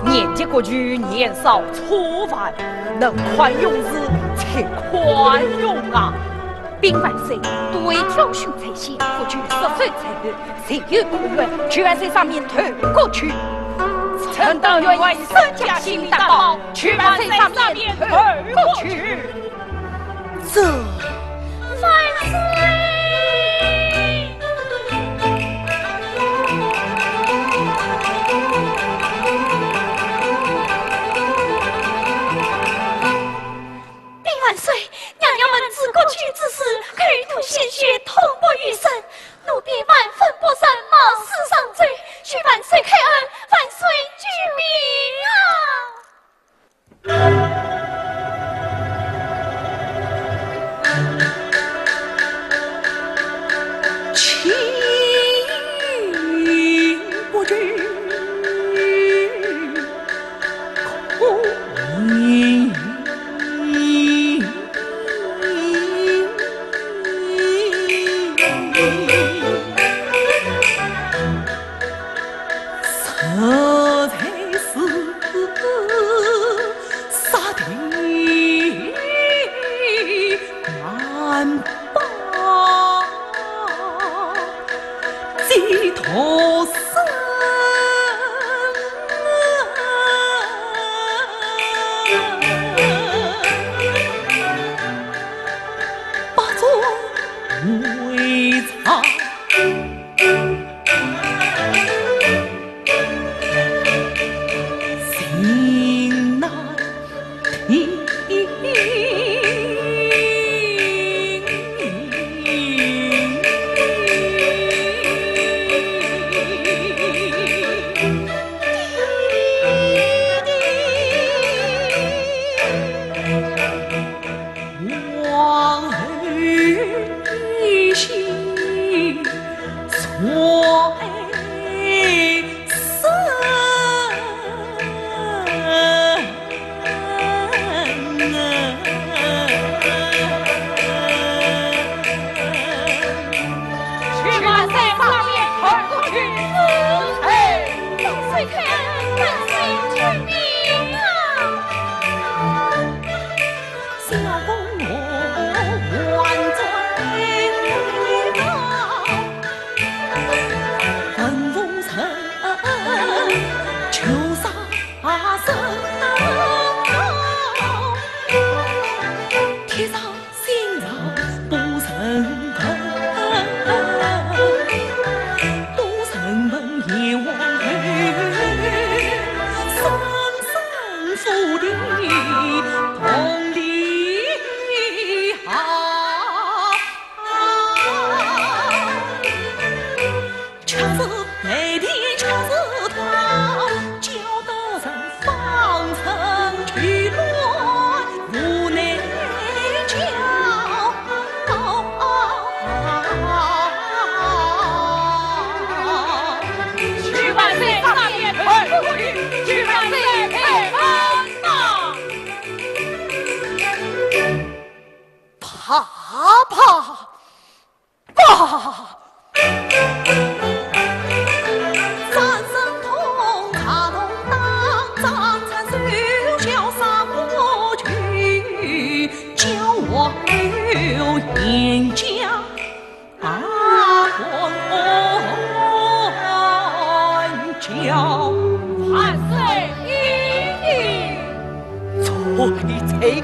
年节过去，年少粗繁，能宽容时且宽容啊！兵万岁，对挑选才行，过去10岁才后，谁有可愿？去万岁上面投过去。臣等愿为身家性命担保，去万岁上面投过去。这万岁！万岁！娘娘们自过去之事，口吐鲜血，痛不欲生，奴婢万分不胜，何生？把尊为藏。心难平。往日心所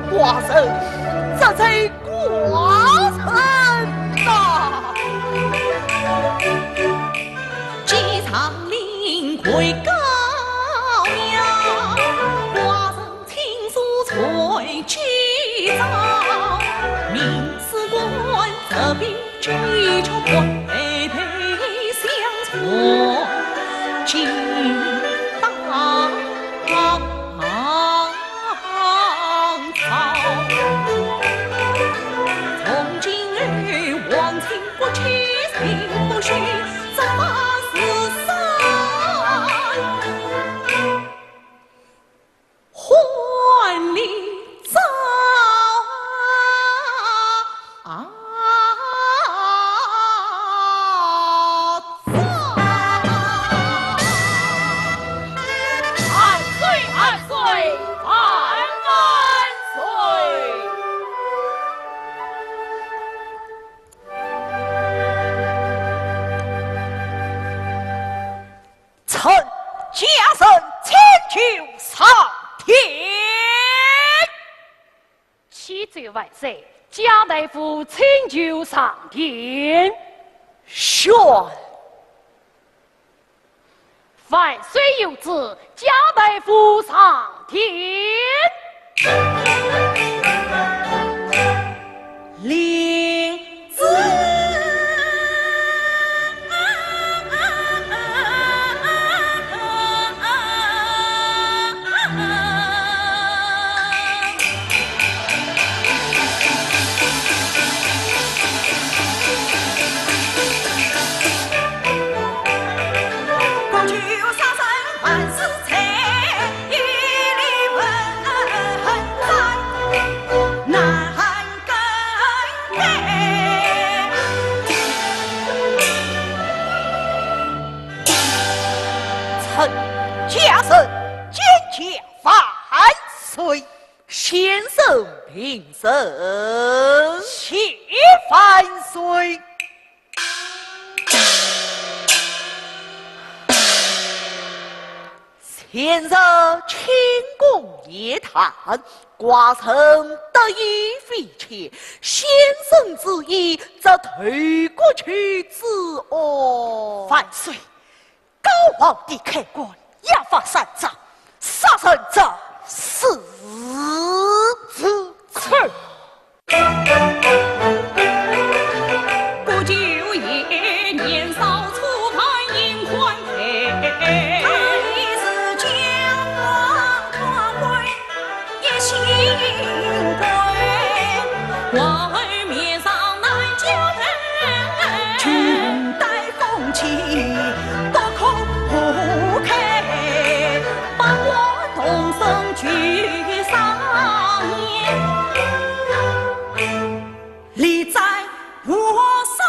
寡人，这才寡人呐！姬长林会高扬，寡人亲属崔举早，明史官这边举出配配相错，今当。从今日忘情不屈，情不许，怎么死生还礼早臣家臣请求上天。启奏万岁，贾大夫请求上天。宣。万岁有旨，贾大夫上天。领旨。家臣见驾万岁，先生平身，谢万岁。前日清宫夜谈，寡臣得意非浅，先生之意则退过去之哦。万岁！高皇帝开棺，押发三丈，杀人者是此次。顾九爷年少初看银环佩，他已是将王传位，也幸归。外面上难交谈，裙带风起，各口不开，把我同生举上言，立在我上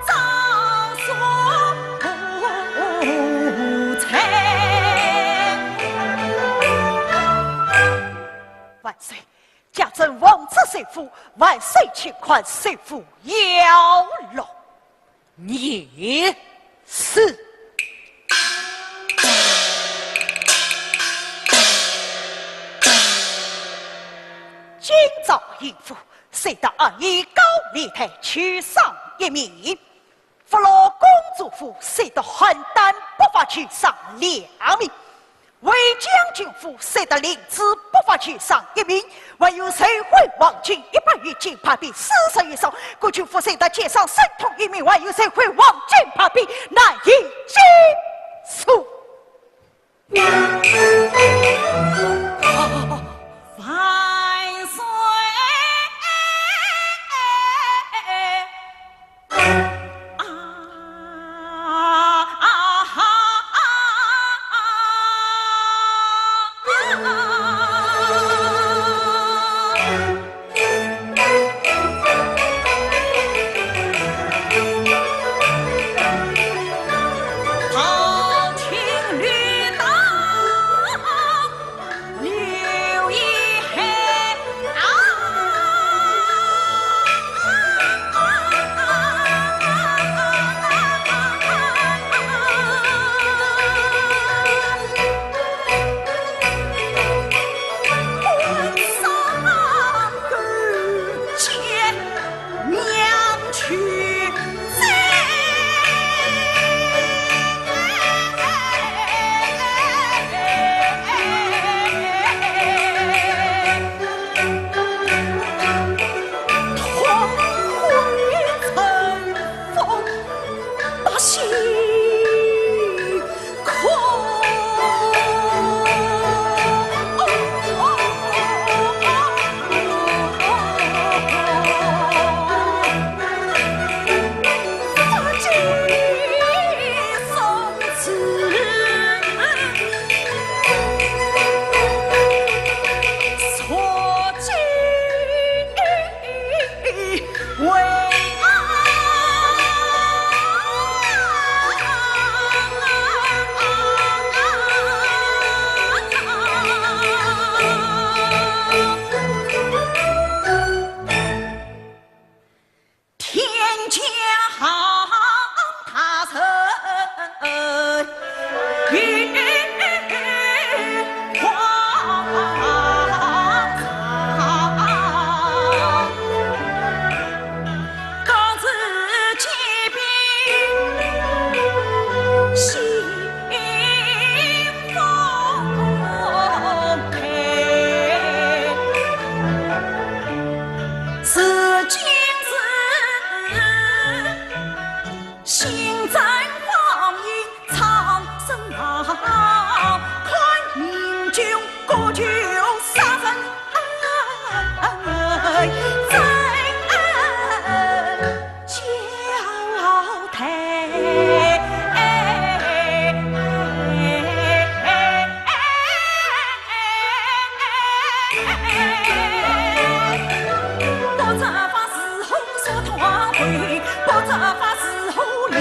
早说才。万岁！家朕王子随父，万岁请宽随父摇龙。你是今早应付，谁得二姨高丽台去上一名？福罗公主府，谁得邯郸不法去上2名？为将军府，谁得领子不法去上1名？还有谁会王军100余金牌币40余手？国军府谁得接上神通1名？还有谁会王军牌币难以计数？万岁！豪情绿岛留一黑婚丧勾结娘去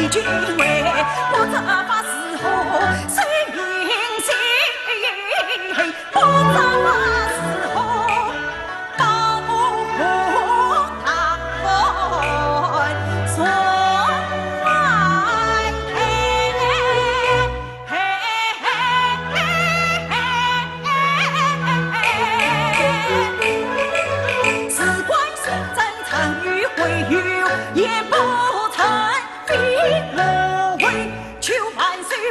君为不责发时候谁明心，不责发时候高不他所爱。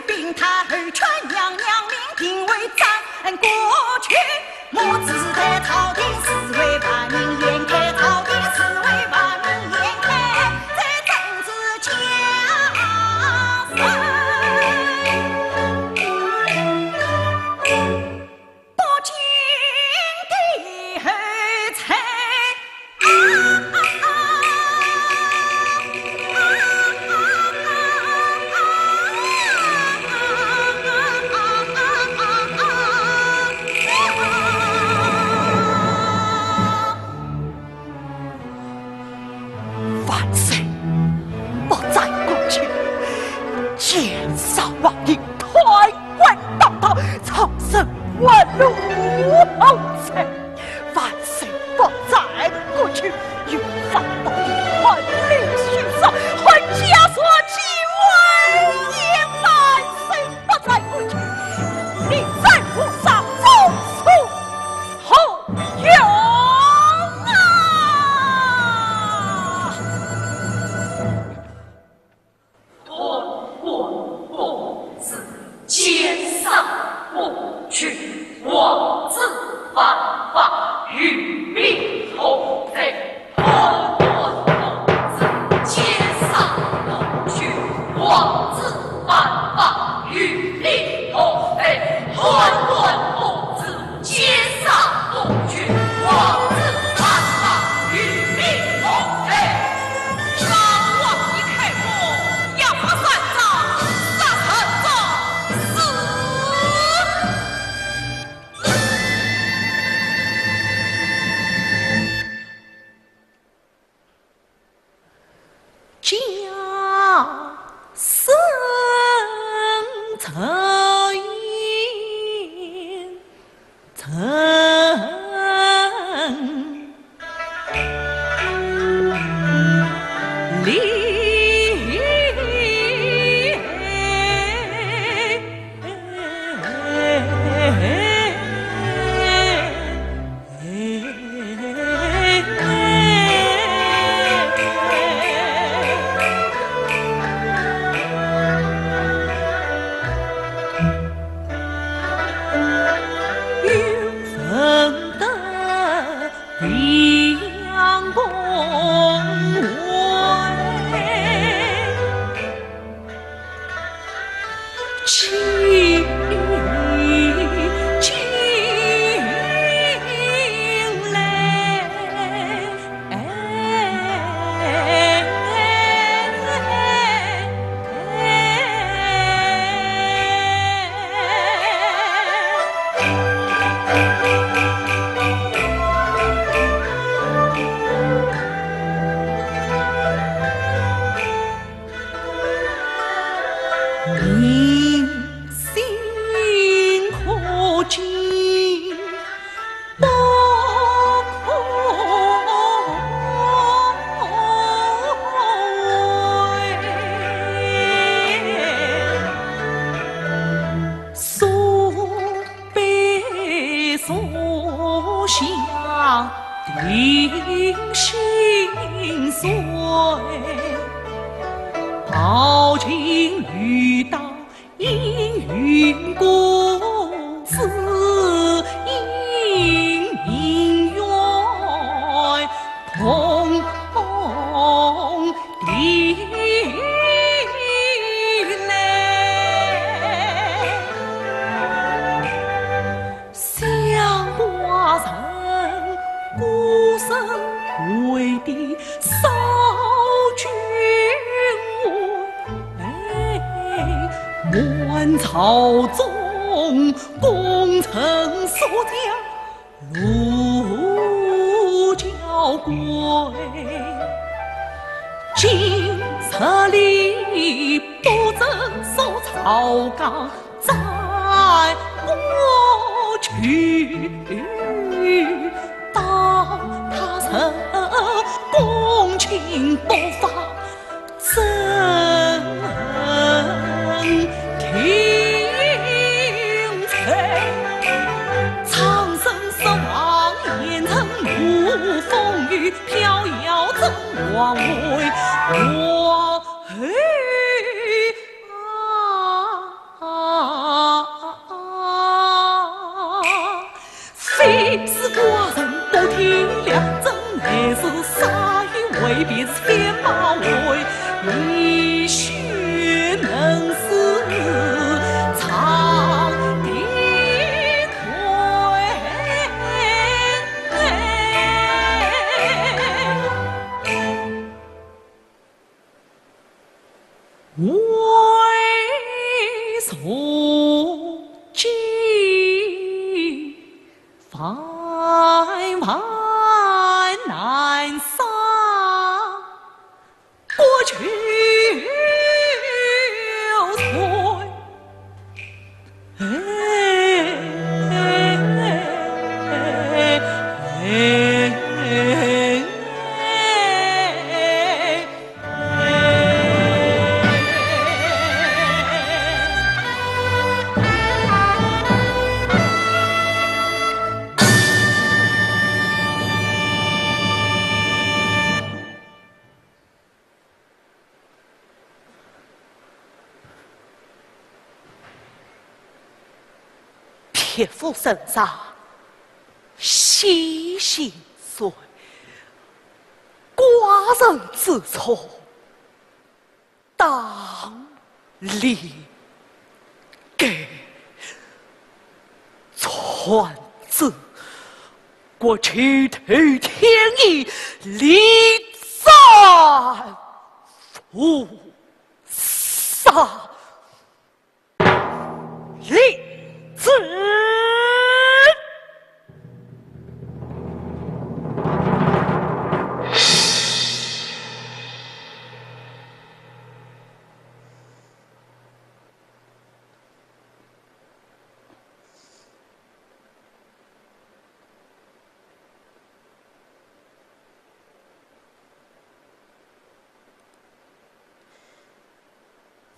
兵他儿劝娘娘命定为战过去，母子在朝廷侍卫把民眼开，朝廷侍卫把民眼开，在政治家不敬的儿才。万岁！不再过去，见少王爷退官当道，长生万路后尘。万岁！不再过去，有法到万里寻杀，还家所期为也。万岁！不再过去，你在府上走出后院。奸丧不去，妄自犯法，与民同罪。混混不子，奸丧不去，妄自犯法，与民同罪。混混不子，奸丧不去，妄自犯法，与民同罪。上王一开火，压杀三丈，杀三丈，死！家生尘烟，尘阳光清民心可敬，不可为。所悲所想定心碎。豪情欲到阴云谷，自因明月同地来。想寡人孤身为敌扫君满朝中功臣所将路交归，今日里不曾守朝纲，在过去当他人公卿不法真听才，苍生失望烟尘无风雨，飘摇真王为我未必天马为，一须能似苍天魁。为所知，万万难丧，过去撇夫身上细心碎，寡人之错，当理给传旨，国去头天意，力战负杀，立志。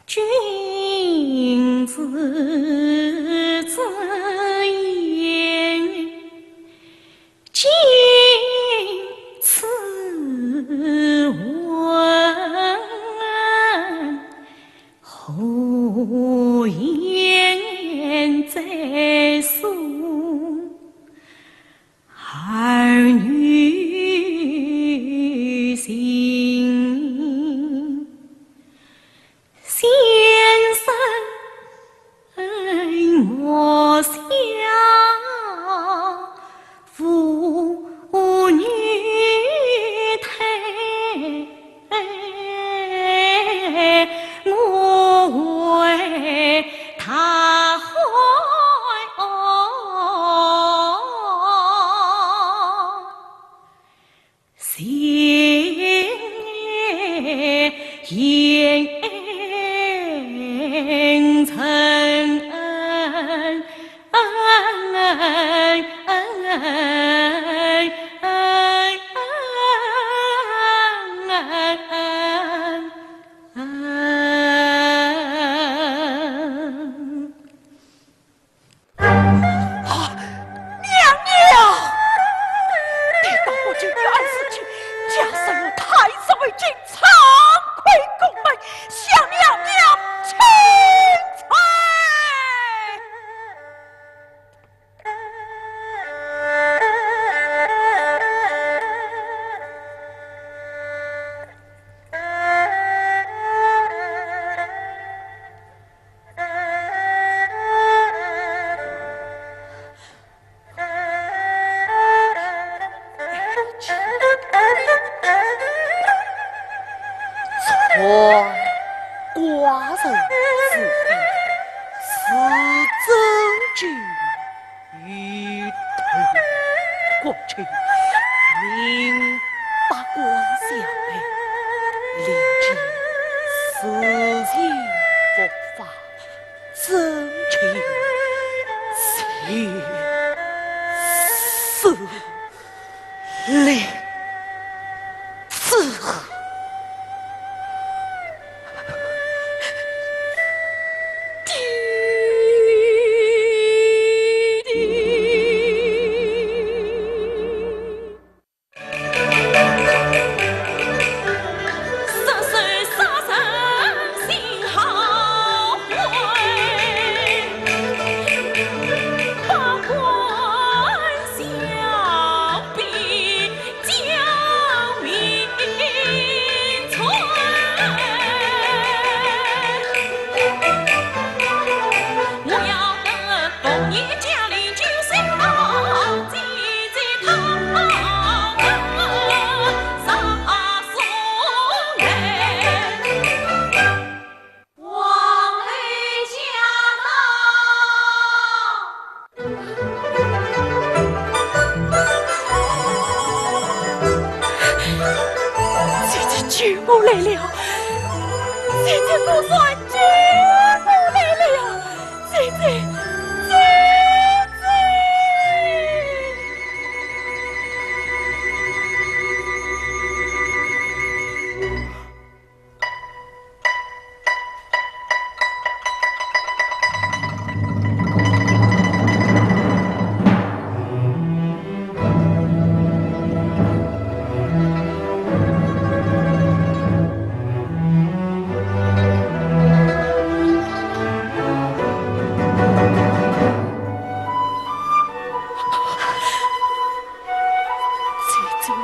君子自言，今此文，后言再述，儿女心。先生莫笑妇女态，我为他怀心言曾寡人自闭，此真句一头过去，明八官相配，令之私情佛法，真情切似令自。相比较明。姐姐君母来了，姐姐不算君母来了，姐姐，姐姐。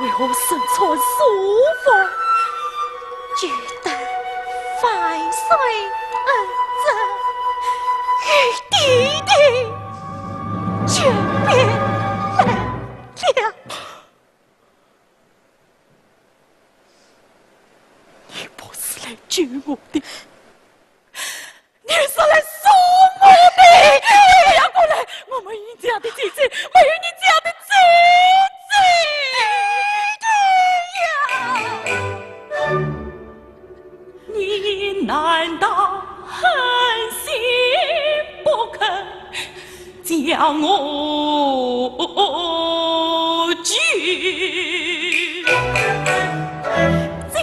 为何身穿素服，举担快随而走，与弟弟诀别来了。你不是来救我的，你是来送我的！不要过来，我没有你这样的姐姐，没有你这样的姐姐。你难道狠心不肯将我拒？姐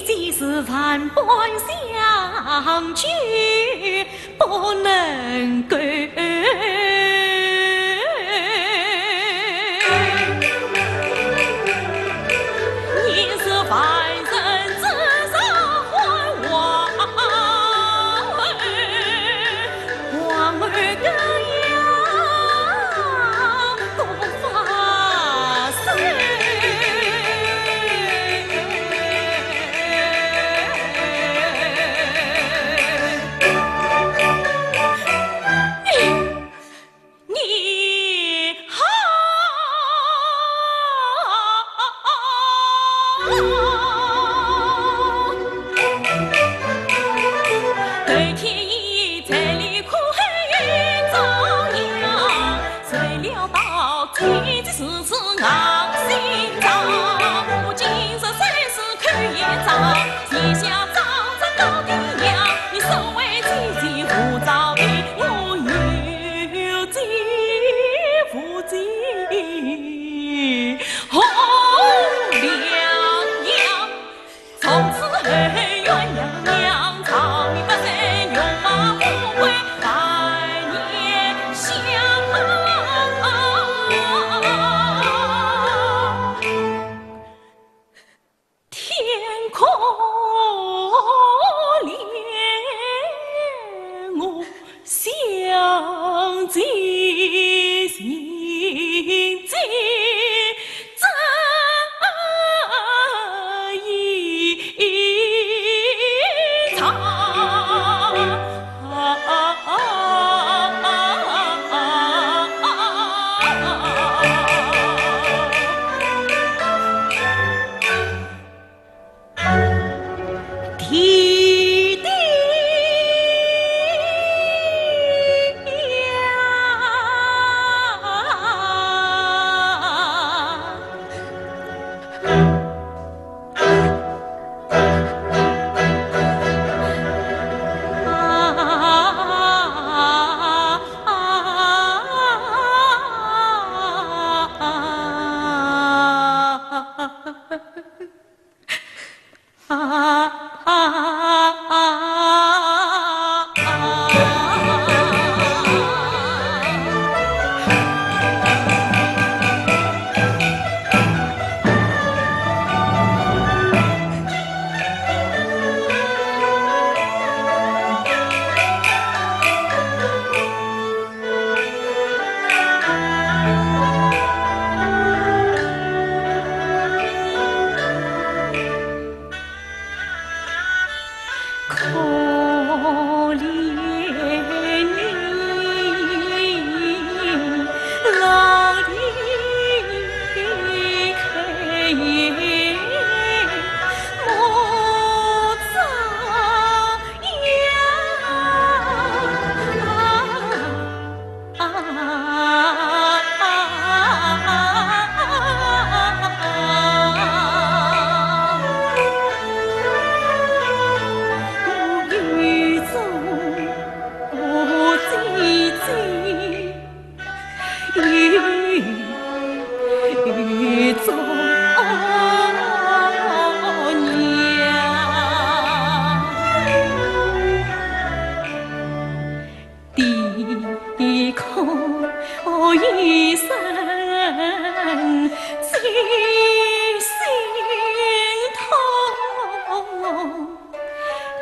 姐是万般相聚，不能够。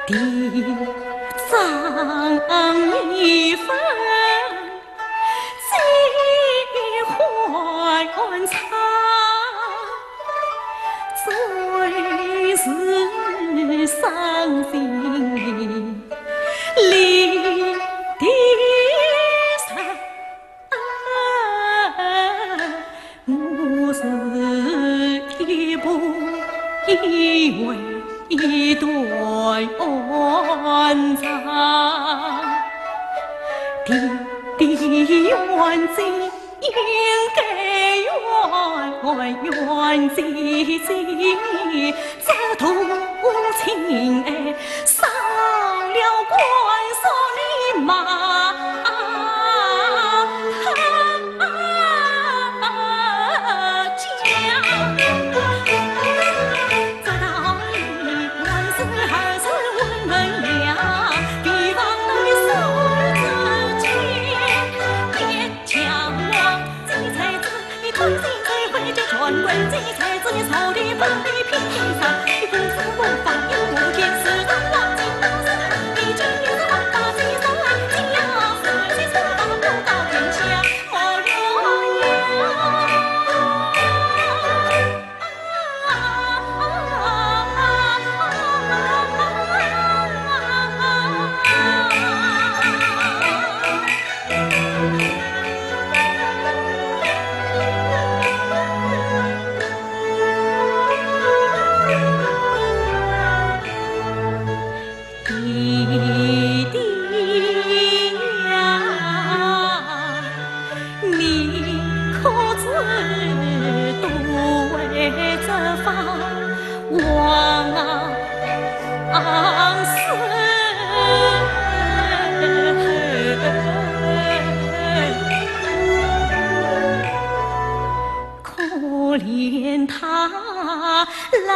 地藏一份几欢唱，最是伤心离地上。我是一步一为一段长，弟冤子应该冤姐姐，这同情上了官所里马。传闻这才子草地分地平地上，你不是无法有无天是当王金当是你今日是王大吉上来，金呀是谁说到不到天下莫可怜他老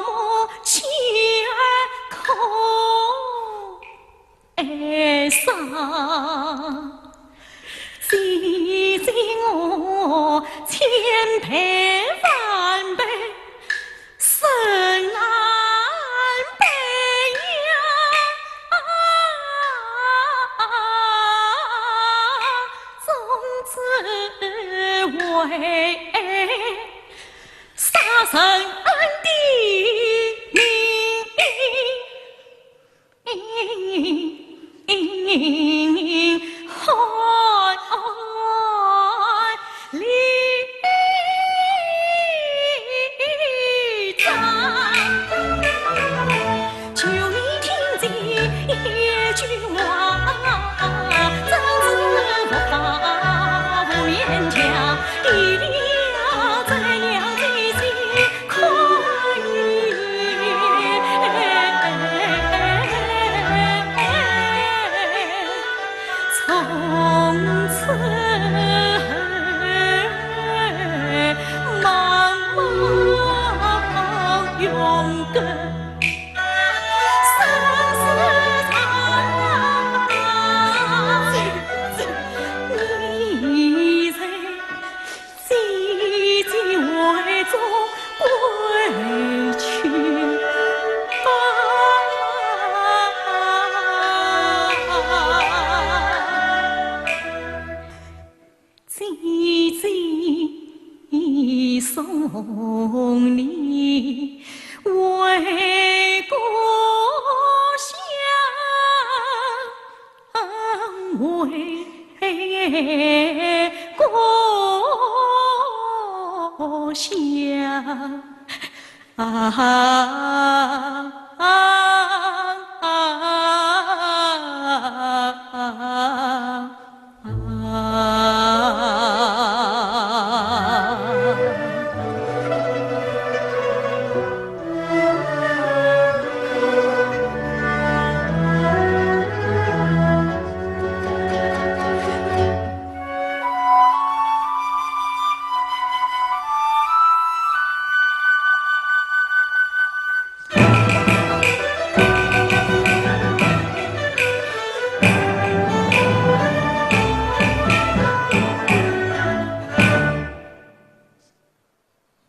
母亲儿口伤，记记我千倍万倍深难背呀，从此为杀生的命害离哉，求你听见一句话，真是无法无言讲，弟弟呀，在娘的心可以。从此茫茫永隔生死长，你在寂寂怀中归去寂寂送你为故乡，为故乡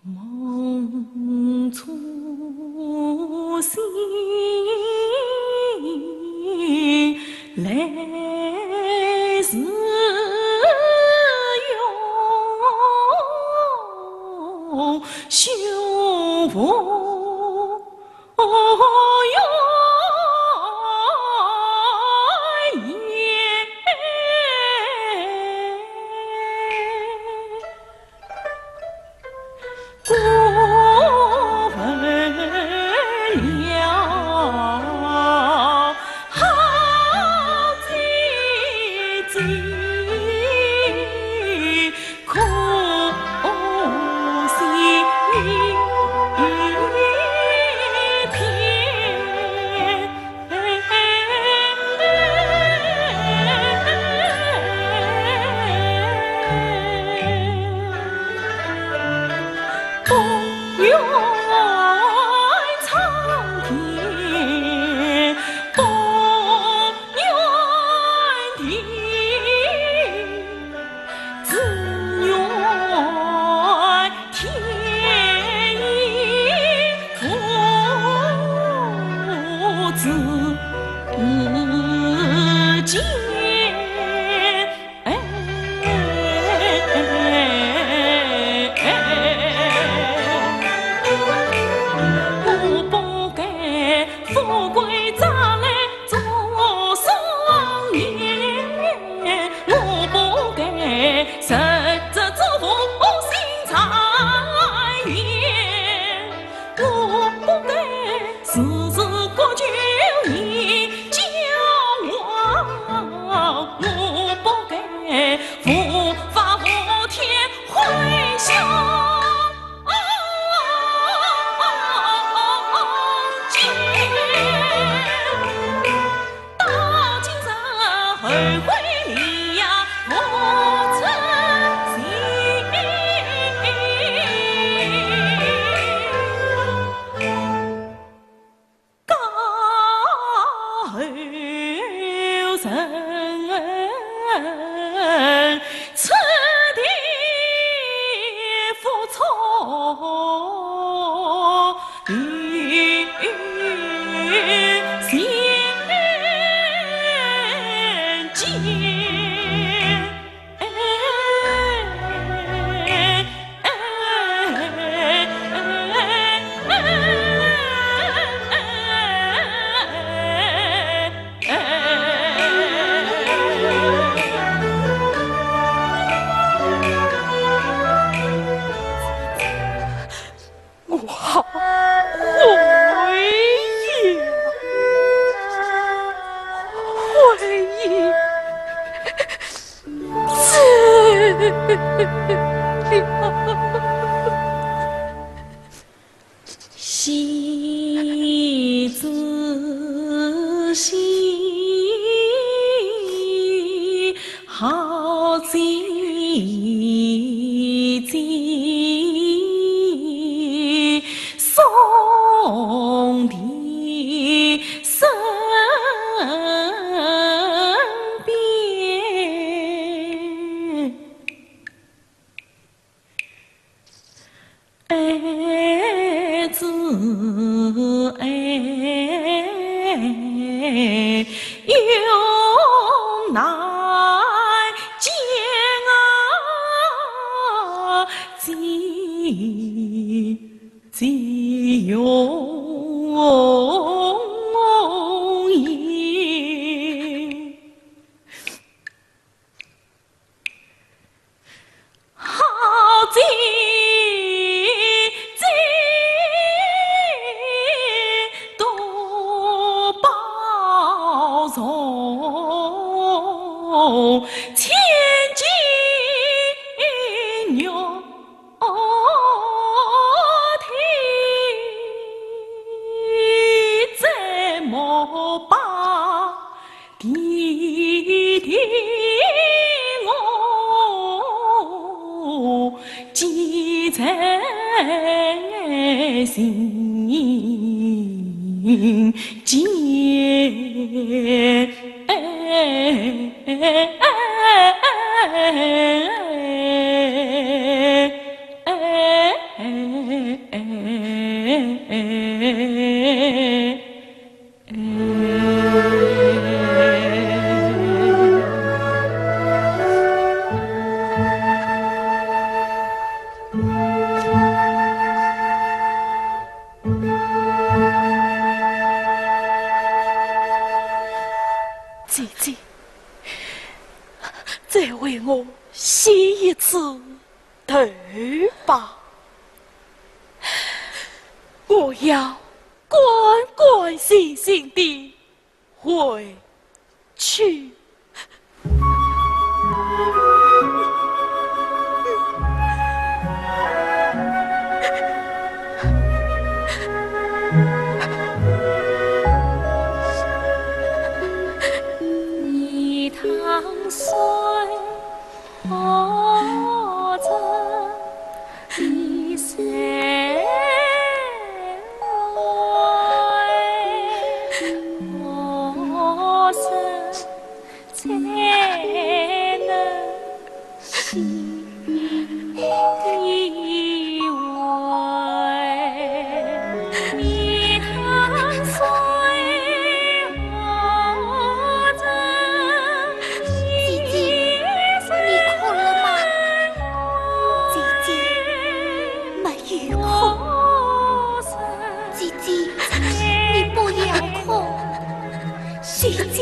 梦初醒。喜子喜，好姐姐，送的身边。儿子哎，用来见啊，急用意。好姐姐多保重，千金牛蹄怎么把弟弟我记在心间。关关心心地回去。泥塘水，何曾一水我生才能心依偎。泥塘水，何曾姐姐，你哭了吗？姐姐，没有哭。姐姐，你不要哭。姐姐。